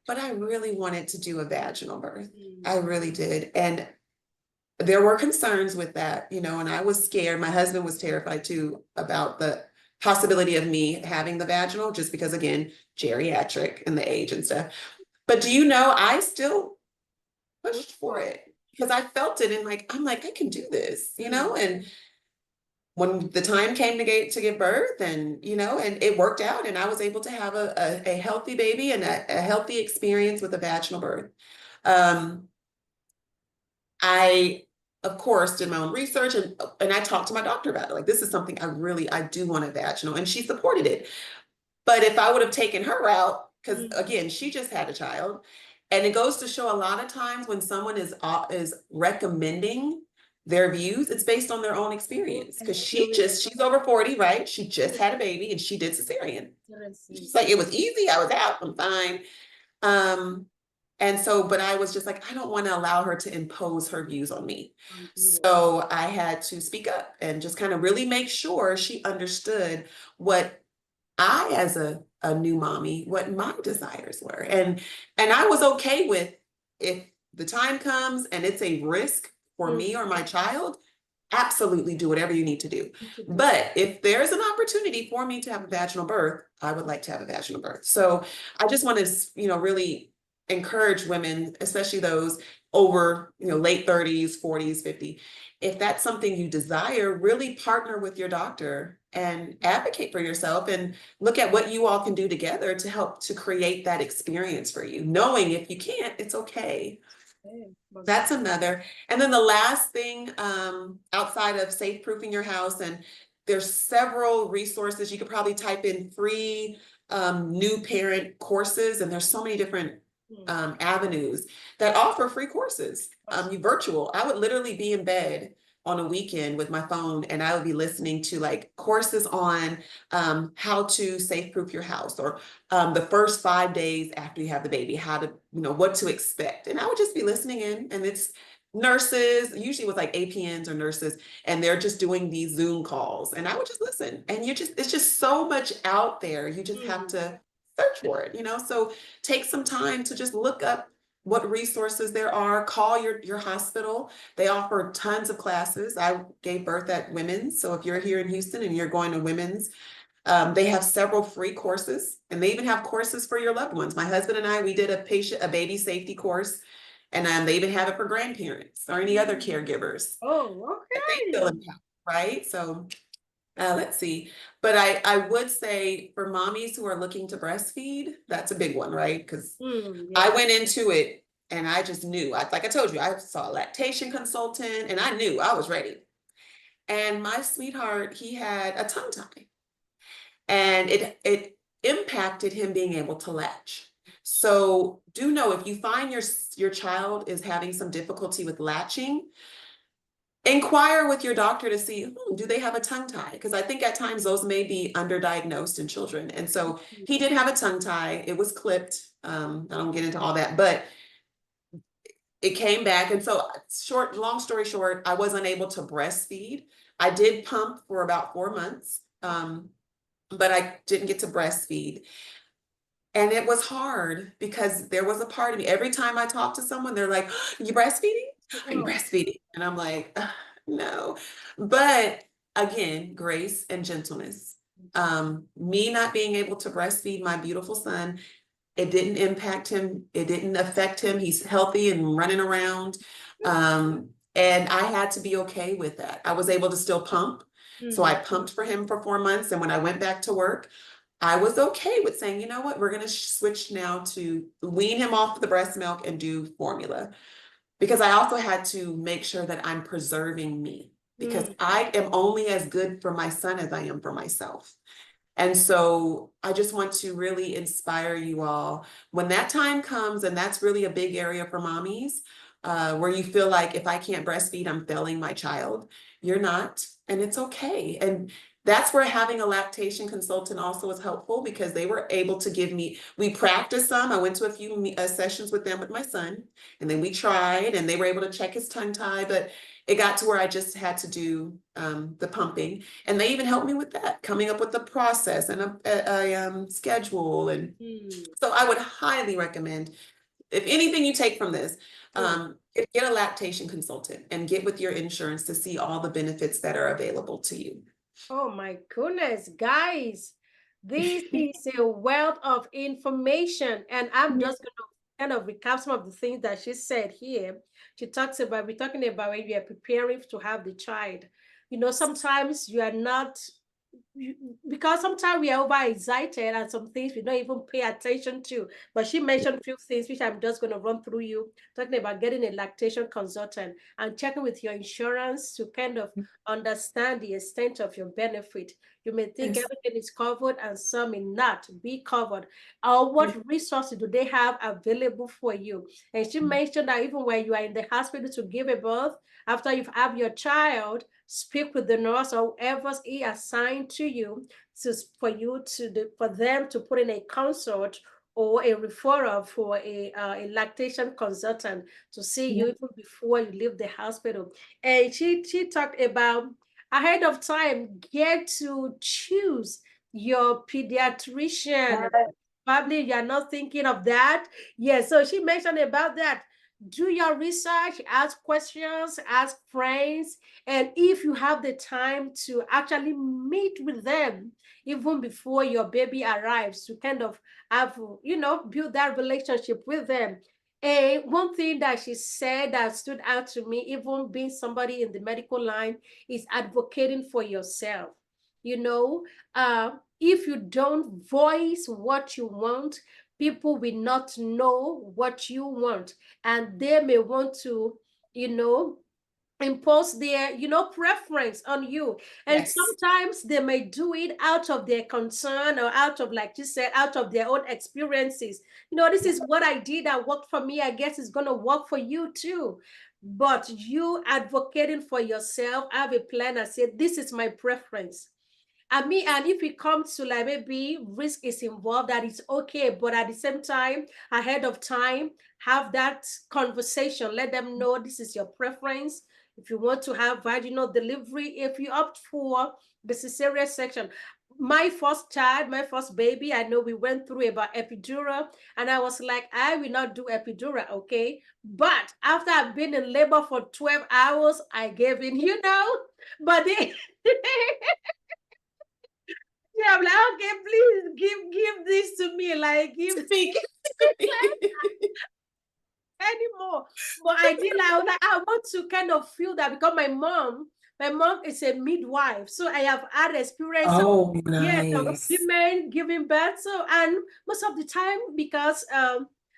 But I really wanted to do a vaginal birth. I really did. And there were concerns with that, and I was scared. My husband was terrified too about the possibility of me having the vaginal, just because, again, geriatric and the age and stuff. But I still pushed for it, because I felt it, and I'm like, I can do this, and when the time came to give birth, and and it worked out, and I was able to have a healthy baby and a healthy experience with a vaginal birth. I, of course, did my own research, and I talked to my doctor about it. Like, this is something I do want a vaginal, and she supported it. But if I would have taken her route, because again, she just had a child, and it goes to show a lot of times when someone is recommending their views, it's based on their own experience. Because she's over 40, right? She just had a baby, and she did cesarean. She's like, it was easy. I was out. I'm fine. And so, but I was just like, I don't want to allow her to impose her views on me. So I had to speak up and just kind of really make sure she understood what I, as a a new mommy what my desires were. And I was okay with, if the time comes and it's a risk for me or my child, absolutely do whatever you need to do. But if there's an opportunity for me to have a vaginal birth, I would like to have a vaginal birth. So I just want to, really encourage women, especially those over, late 30s, 40s, 50. If that's something you desire, really partner with your doctor and advocate for yourself and look at what you all can do together to help to create that experience for you. Knowing if you can't, it's okay. That's another. And then the last thing, outside of safe proofing your house, and there's several resources. You could probably type in free new parent courses, and there's so many different avenues that offer free courses. Virtual. I would literally be in bed on a weekend with my phone, and I would be listening to like courses on how to safe proof your house, or the first 5 days after you have the baby, how to, what to expect. And I would just be listening in, and it's nurses, usually with like APNs or nurses, and they're just doing these Zoom calls, and I would just listen. And it's just so much out there. You just have to search for it, so take some time to just look up what resources there are. Call your hospital. They offer tons of classes. I gave birth at Women's, so if you're here in Houston and you're going to Women's, they have several free courses, and they even have courses for your loved ones. My husband and I, we did a baby safety course, and they even have it for grandparents or any other caregivers. Oh, That okay. they feel empowered, right? So let's see. But I would say for mommies who are looking to breastfeed, that's a big one, right? Because I went into it and I just knew. Like I told you, I saw a lactation consultant, and I knew I was ready. And my sweetheart, he had a tongue tie, and it impacted him being able to latch. So do know, if you find your child is having some difficulty with latching, inquire with your doctor to see, do they have a tongue tie? Because I think at times those may be underdiagnosed in children. And so he did have a tongue tie. It was clipped. I don't get into all that, but it came back. And so long story short, I was unable to breastfeed. I did pump for about 4 months, but I didn't get to breastfeed. And it was hard because there was a part of me, every time I talk to someone, they're like, "Are you breastfeeding? Are you breastfeeding?" And I'm like, no. But again, grace and gentleness. Me not being able to breastfeed my beautiful son, it didn't impact him. It didn't affect him. He's healthy and running around. And I had to be okay with that. I was able to still pump. So I pumped for him for 4 months. And when I went back to work, I was okay with saying, you know what, we're going to switch now to wean him off the breast milk and do formula. Because I also had to make sure that I'm preserving me, because I am only as good for my son as I am for myself. And so I just want to really inspire you all when that time comes, and that's really a big area for mommies, where you feel like, if I can't breastfeed, I'm failing my child. You're not, and it's okay. And that's where having a lactation consultant also was helpful, because they were able to give me, we practiced some. I went to a few sessions with them with my son, and then we tried, and they were able to check his tongue tie, but it got to where I just had to do the pumping. And they even helped me with that, coming up with the process and a schedule. And so I would highly recommend, if anything you take from this, get a lactation consultant and get with your insurance to see all the benefits that are available to you. Oh my goodness, guys, this is a wealth of information, and I'm just going to kind of recap some of the things that she said here. We're talking about when you are preparing to have the child. Sometimes you are not, because sometimes we are overexcited and some things we don't even pay attention to. But she mentioned a few things which I'm just going to run through you, talking about getting a lactation consultant and checking with your insurance to kind of understand the extent of your benefit. You may think everything is covered and some may not be covered. Or what resources do they have available for you? And she mentioned that even when you are in the hospital to give a birth, after you have your child, speak with the nurse or whoever is assigned to you for them to put in a consult or a referral for a lactation consultant to see you even before you leave the hospital. And she talked about ahead of time, get to choose your pediatrician. Probably you're not thinking of that. Yeah, so she mentioned about that. Do your research, ask questions, ask friends, and if you have the time to actually meet with them even before your baby arrives, to kind of have, build that relationship with them. And one thing that she said that stood out to me, even being somebody in the medical line, is advocating for yourself. You know, if you don't voice what you want, people will not know what you want, and they may want to, you know, impose their, preference on you. And Yes. sometimes they may do it out of their concern, or out of, like you said, out of their own experiences. This is what I did that worked for me, I guess it's going to work for you too. But you advocating for yourself, have a plan and say, this is my preference. And if it comes to, like, maybe risk is involved, that is okay, but at the same time, ahead of time, have that conversation. Let them know this is your preference. If you want to have vaginal delivery, if you opt for the cesarean section. My first child, my first baby, I know we went through about epidural, and I was like, I will not do epidural, okay? But after I've been in labor for 12 hours, I gave in, but they yeah, I'm like, okay, please give this to me, like give Speak. anymore. But I did, like, I was like, I want to kind of feel that, because my mom is a midwife, so I have had experience of, Oh, yes, of nice. women giving birth. So, and most of the time, because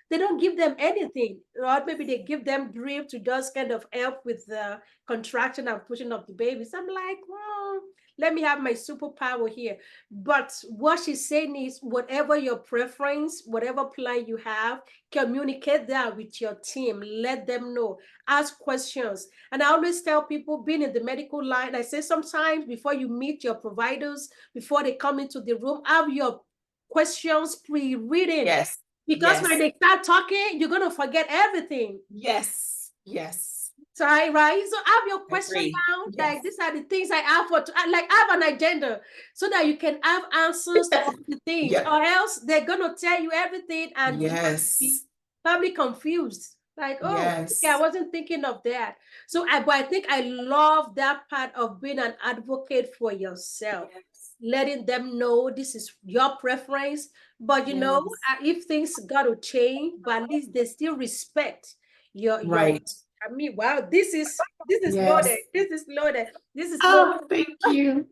they don't give them anything, or maybe they give them drip to just kind of help with the contraction and pushing of the baby. So I'm like, well, let me have my superpower here. But what she's saying is, whatever your preference, whatever plan you have, communicate that with your team. Let them know. Ask questions. And I always tell people, being in the medical line, I say sometimes before you meet your providers, before they come into the room, have your questions pre-written. Yes. Because when Yes. they start talking, you're going to forget everything. Yes. Yes. So, right? So have your I question agree. down. Yes. Like, these are the things I have like, have an agenda, so that you can have answers to all the things, Yep. or else they're gonna tell you everything and you're gonna be Yes. probably confused. Like, oh, okay, I Yes. wasn't thinking of that. So but I think I love that part of being an advocate for yourself, Yes. letting them know this is your preference. But Yes. if things got to change, but at least they still respect your Right. I mean, wow, this is loaded. Yes. This is loaded. This is loaded. Oh, thank you.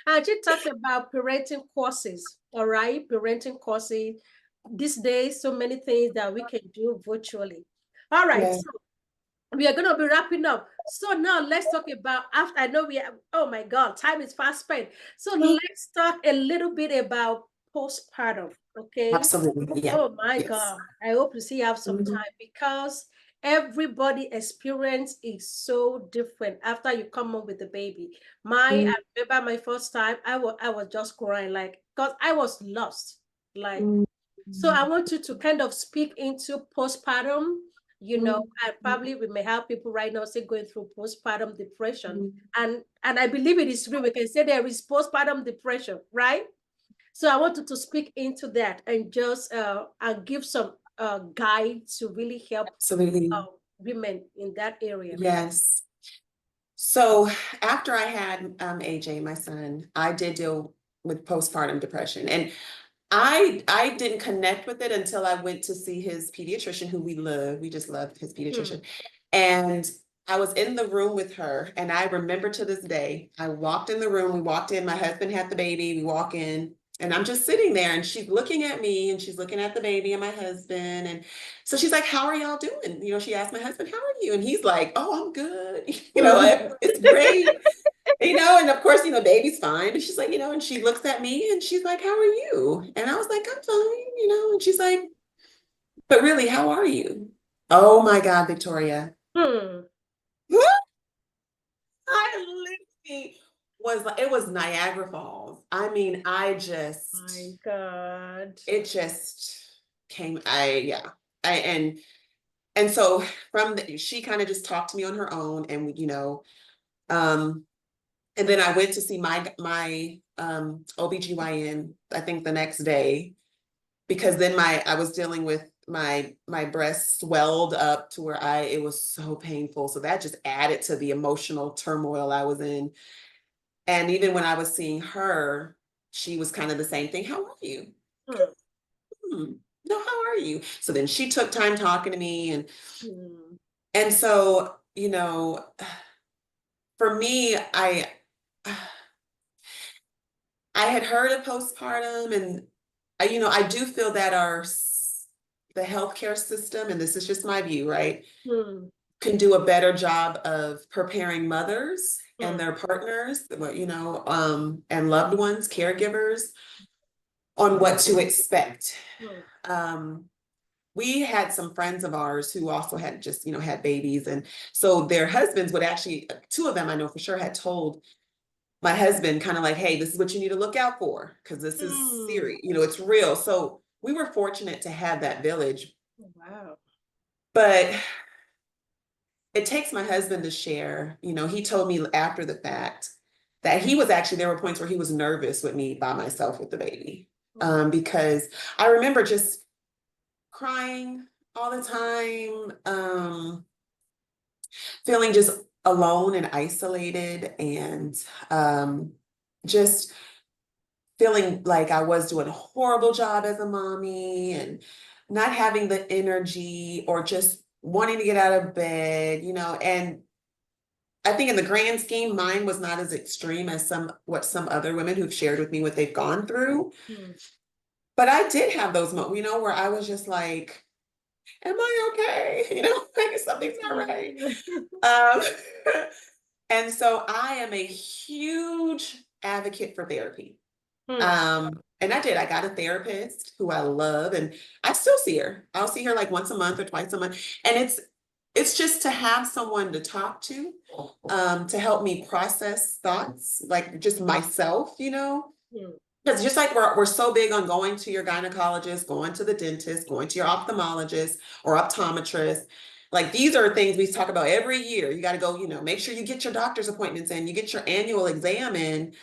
And she talked about parenting courses. All right, parenting courses. These days, so many things that we can do virtually. All right, Yeah. so we are going to be wrapping up. So now let's talk about, after, I know we have, oh my God, time is fast spent. So let's talk a little bit about postpartum. Okay. Absolutely. Yeah. Oh my Yes. God. I hope to see you have some Mhm. time, because everybody experience is so different after you come home with the baby. I remember my first time, I was just crying, like, because I was lost. Like, Mhm. so I want you to kind of speak into postpartum, Mhm. and probably we may have people right now say going through postpartum depression. Mhm. And I believe it is real. We can say there is postpartum depression, right? So I wanted to speak into that, and just and give some guide to really help Absolutely. women in that area. Yes. So after I had AJ, my son, I did deal with postpartum depression. And I didn't connect with it until I went to see his pediatrician, who we love. We just loved his Hmm. pediatrician. And I was in the room with her, and I remember to this day, I walked in the room, we walked in, my husband had the baby, we walk in, and I'm just sitting there, and she's looking at me, and she's looking at the baby and my husband. And so she's like, how are y'all doing? She asked my husband, how are you? And he's like, oh, I'm good. It's great. And of course, baby's fine. And she's like, and she looks at me and she's like, how are you? And I was like, I'm fine. And she's like, but really, how are you? Oh my God, Victoria. Hmm. I literally was like, it was Niagara Falls. I mean, My God. it just came, yeah. And so she kind of just talked to me on her own, and um, and then I went to see my OBGYN, I think the next day, because then I was dealing with my breast swelled up to where it was so painful. So that just added to the emotional turmoil I was in. And even when I was seeing her, she was kind of the same thing. How are you? Mm. Hmm. No, how are you? So then she took time talking to me, Mm. and so, for me, I had heard of postpartum, and I do feel that the healthcare system, and this is just my view, right, Mm. can do a better job of preparing mothers and Mm. their partners, and loved ones, caregivers, on what to expect. Mm. Um, we had some friends of ours who also had just, had babies. And so their husbands would actually, two of them I know for sure had told my husband kind of like, hey, this is what you need to look out for, because this is Mm. serious, it's real. So we were fortunate to have that village. Wow. But it takes my husband to share. He told me after the fact that there were points where he was nervous with me by myself with the baby. Because I remember just crying all the time, feeling just alone and isolated, and just feeling like I was doing a horrible job as a mommy, and not having the energy, or just wanting to get out of bed, and I think in the grand scheme, mine was not as extreme as what some other women who've shared with me what they've gone through. Mm. But I did have those moments, where I was just like, am I okay? Like something's not right. Um, and so I am a huge advocate for therapy. Mm. And I got a therapist who I love, and I still see her. I'll see her like once a month or twice a month. And it's just to have someone to talk to help me process thoughts, like just myself, Mm. Because just like we're so big on going to your gynecologist, going to the dentist, going to your ophthalmologist or optometrist. Like these are things we talk about every year. You got to go, make sure you get your doctor's appointments in, you get your annual exam in,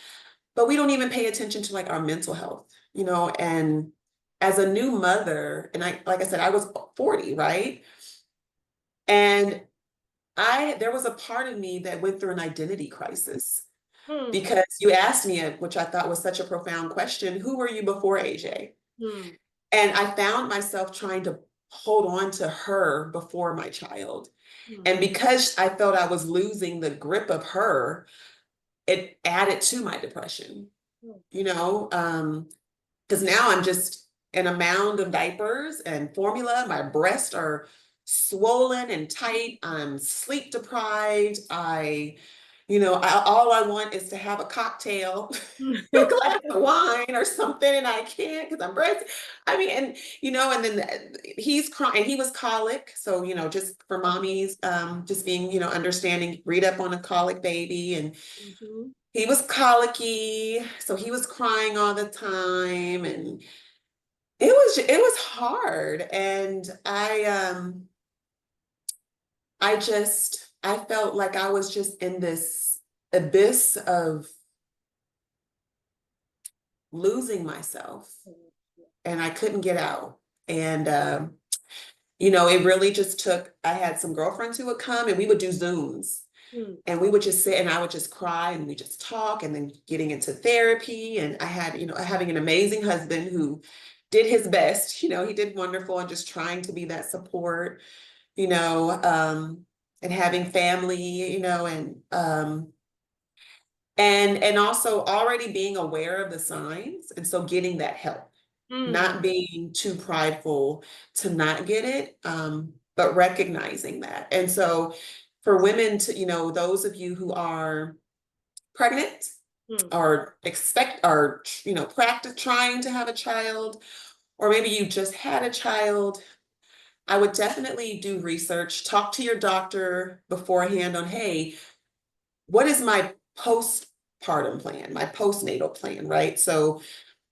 but we don't even pay attention to like our mental health, and as a new mother, and like I said, I was 40, right? And there was a part of me that went through an identity crisis. Mm. Because you asked me, which I thought was such a profound question, who were you before AJ? Mm. And I found myself trying to hold on to her before my child. Mm. And because I felt I was losing the grip of her, it added to my depression, because now I'm just in a mound of diapers and formula. My breasts are swollen and tight. I'm sleep deprived. All I want is to have a cocktail, a glass of wine or something, and I can't because I'm breastfeeding. I mean, and then he's crying. He was colic, so just for mommies, just being understanding. Read up on a colic baby, and Mhm. he was colicky, so he was crying all the time, and it was hard, and I felt like I was just in this abyss of losing myself, and I couldn't get out. And it really just took, I had some girlfriends who would come, and we would do Zooms, Mm. and we would just sit, and I would just cry, and we just talk, and then getting into therapy. And I had, having an amazing husband who did his best, he did wonderful, and just trying to be that support, you know, um, and having family, and also already being aware of the signs, and so getting that help, Mm. not being too prideful to not get it, but recognizing that. And so for women to, those of you who are pregnant Mm. or practice trying to have a child, or maybe you just had a child, I would definitely do research, talk to your doctor beforehand on, hey, what is my postpartum plan, my postnatal plan, right? So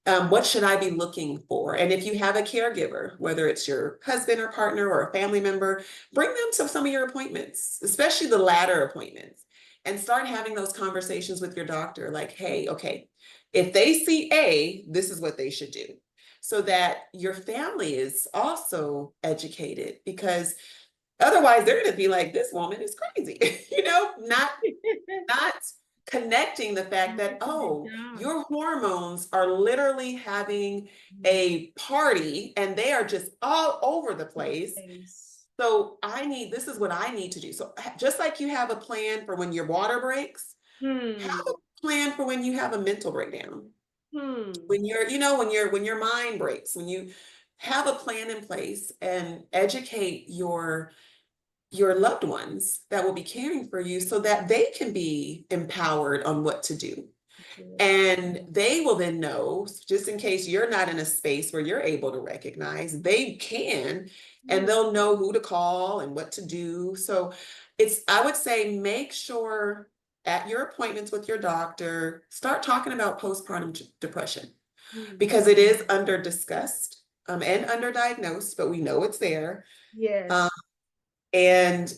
what should I be looking for? And if you have a caregiver, whether it's your husband or partner or a family member, bring them to some of your appointments, especially the latter appointments, and start having those conversations with your doctor. Like, hey, okay, If they see A, this is what they should do. So that your family is also educated, because otherwise they're going to be like, this woman is crazy, not connecting the fact that, oh, your hormones are literally having a party and they are just all over the place. So this is what I need to do. So just like you have a plan for when your water breaks, have a plan for when you have a mental breakdown. When when your mind breaks, when you have a plan in place and educate your loved ones that will be caring for you so that they can be empowered on what to do. And they will then know, just in case you're not in a space where you're able to recognize, they can, and they'll know who to call and what to do. So I would say, make sure at your appointments with your doctor, start talking about postpartum depression, because it is under discussed and underdiagnosed, but we know it's there. Yes. And,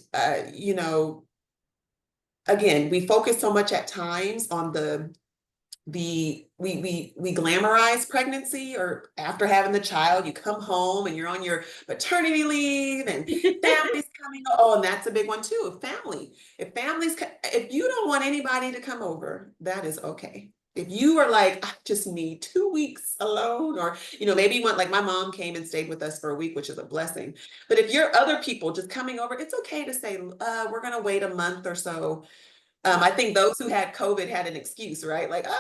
again, we focus so much at times on we glamorize pregnancy, or after having the child, you come home and you're on your maternity leave and family's coming. Oh, and that's a big one too. If you don't want anybody to come over, that is okay. If you are like, I just need 2 weeks alone, or, maybe you want, like my mom came and stayed with us for a week, which is a blessing. But if you're other people just coming over, it's okay to say, we're going to wait a month or so. I think those who had COVID had an excuse, right? Like, now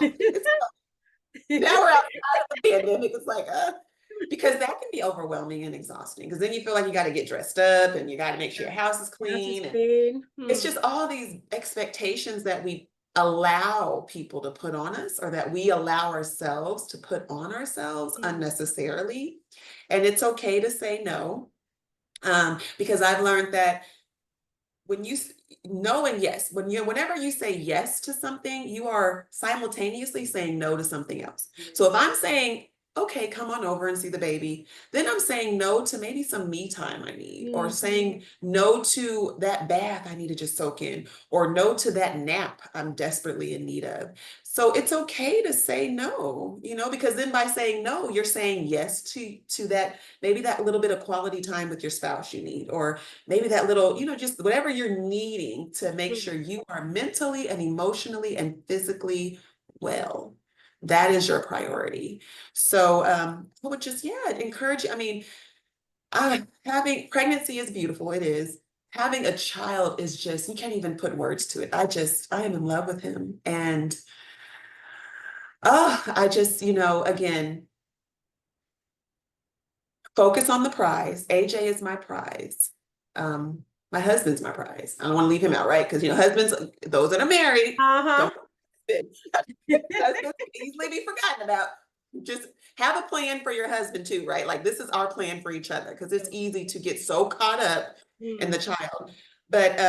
we're outside of the pandemic. It's like, because that can be overwhelming and exhausting, because then you feel like you got to get dressed up and you got to make sure your house is clean. It's just all these expectations that we allow people to put on us, or that we allow ourselves to put on ourselves unnecessarily. And it's okay to say no, because I've learned that when you no and yes, whenever you say yes to something, you are simultaneously saying no to something else. So if I'm saying, okay, come on over and see the baby, then I'm saying no to maybe some me time I need, or saying no to that bath I need to just soak in, or no to that nap I'm desperately in need of. So it's okay to say no, because then by saying no, you're saying yes to that, maybe that little bit of quality time with your spouse you need, or maybe that little, just whatever you're needing to make sure you are mentally and emotionally and physically well. That is your priority. So I would just, encourage you. I mean, having pregnancy is beautiful. It is. Having a child is just, you can't even put words to it. I am in love with him. And I just, again, focus on the prize. AJ is my prize. My husband's my prize. I don't want to leave him out, right? Because, husbands, those that are married, don't husbands can easily be forgotten about. Just have a plan for your husband too, right? Like, this is our plan for each other, because it's easy to get so caught up in the child. But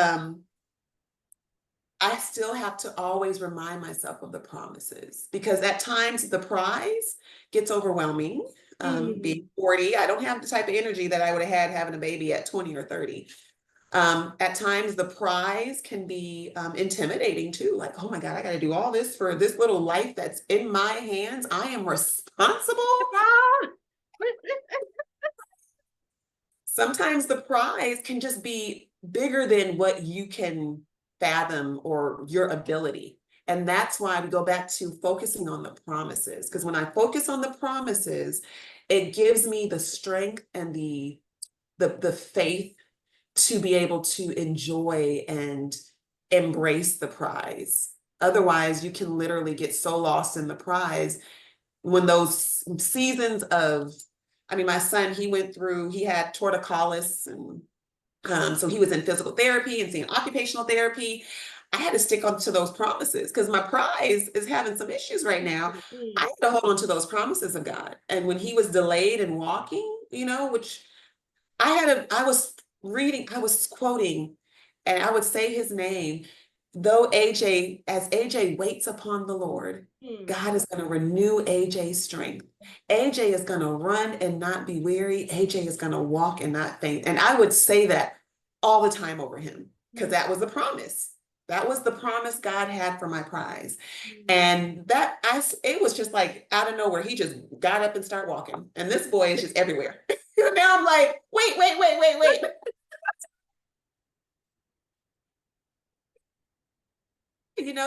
I still have to always remind myself of the promises, because at times the prize gets overwhelming. Being 40, I don't have the type of energy that I would have had having a baby at 20 or 30. At times the prize can be intimidating too. Like, oh my God, I got to do all this for this little life that's in my hands. I am responsible. Sometimes the prize can just be bigger than what you can fathom or your ability. And that's why we go back to focusing on the promises. Because when I focus on the promises, it gives me the strength and the faith to be able to enjoy and embrace the prize. Otherwise, you can literally get so lost in the prize when those seasons of, my son, he had torticollis, and so he was in physical therapy and seeing occupational therapy. I had to stick on to those promises, because my prize is having some issues right now. I had to hold on to those promises of God. And when he was delayed in walking, which I was quoting, and I would say his name, as AJ waits upon the Lord, God is going to renew AJ's strength. AJ is going to run and not be weary. AJ is going to walk and not faint. And I would say that all the time over him, because that was a promise. That was the promise God had for my prize. Mm. And it was just like out of nowhere. He just got up and started walking. And this boy is just everywhere. Now I'm like, wait.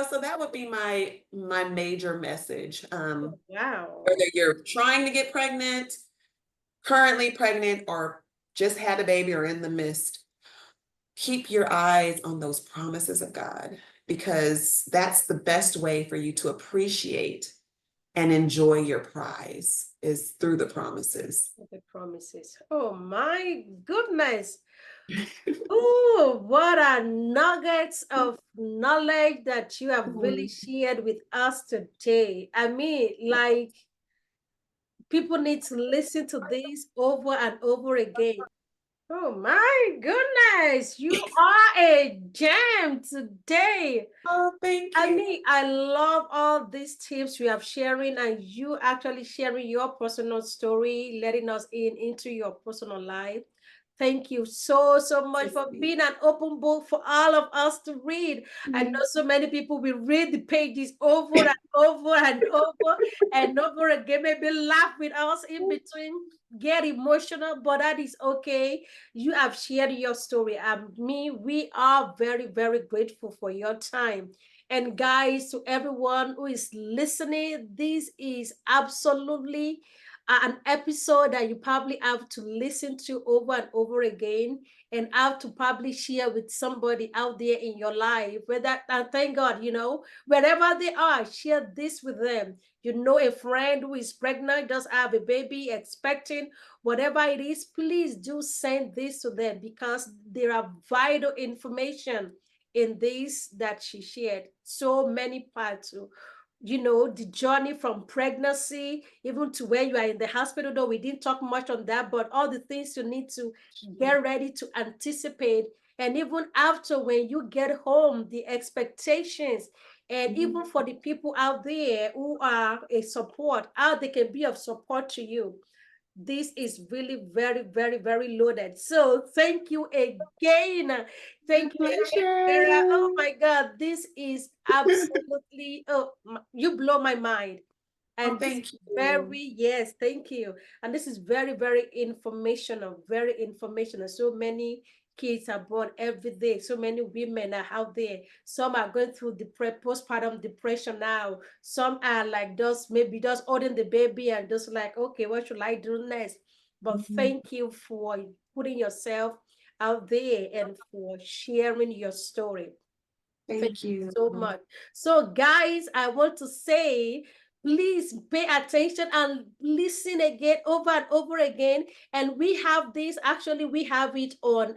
So that would be my major message. Wow. Whether you're trying to get pregnant, currently pregnant, or just had a baby or in the midst, keep your eyes on those promises of God, because that's the best way for you to appreciate and enjoy your prize is through the promises. The promises. Oh my goodness. Oh, what a nuggets of knowledge that you have really Mhm. shared with us today. I mean, like, people need to listen to this over and over again. Oh my goodness, you are a gem today. Oh, thank I you. mean, I love all these tips we have sharing, and you actually sharing your personal story, letting us into your personal life. Thank you so much for being an open book for all of us to read. I know so many people will read the pages over and over and over and over again, maybe laugh with us in between, get emotional, but that is okay. You have shared your story. And me, we are very grateful for your time. And guys, to everyone who is listening, this is absolutely an episode that you probably have to listen to over and over again, and have to probably share with somebody out there in your life. Whether, and thank God, wherever they are, share this with them. You know, a friend who is pregnant, just have a baby, expecting, whatever it is, please do send this to them, because there are vital information in this that she shared. So many parts, the journey from pregnancy even to where you are in the hospital. Though we didn't talk much on that, but all the things you need to get ready to anticipate, and even after, when you get home, the expectations. And even for the people out there who are a support, how they can be of support to you, this is really very loaded. So thank you again. My Thank you again, Tiera. Oh pleasure. my God, this is absolutely, you blow my mind. Oh, And this is thank you. yes, thank you. And this is very informational, very informational. So many kids are born every day. So many women are out there. Some are going through postpartum depression now. Some are like maybe just holding the baby and just like, okay, what should I do next? But Mhm. thank you for putting yourself out there and for sharing your story. Thank Thank you you. so much. So, guys, I want to say, please pay attention and listen again, over and over again. And we have this. Actually, we have it on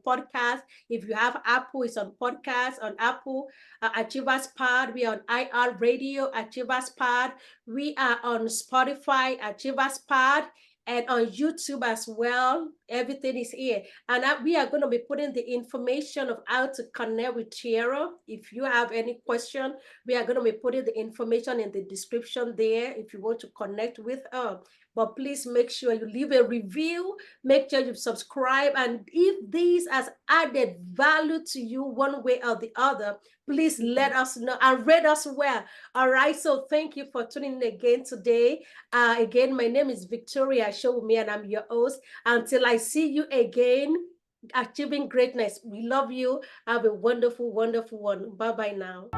podcast. If you have Apple, it's on podcast on Apple. Achievers Pod. We are on IR Radio, Achievers Pod. We are on Spotify, Achievers Pod. And on YouTube as well. Everything is here. And we are going to be putting the information of how to connect with Tiera. If you have any question, we are going to be putting the information in the description there if you want to connect with her. But please make sure you leave a review, make sure you subscribe. And if this has added value to you one way or the other, please let us know and rate us well. All right. So thank you for tuning in again today. Again, my name is Victoria Showumi, and I'm your host. Until I see you again, achieving greatness. We love you. Have a wonderful one. Bye bye now.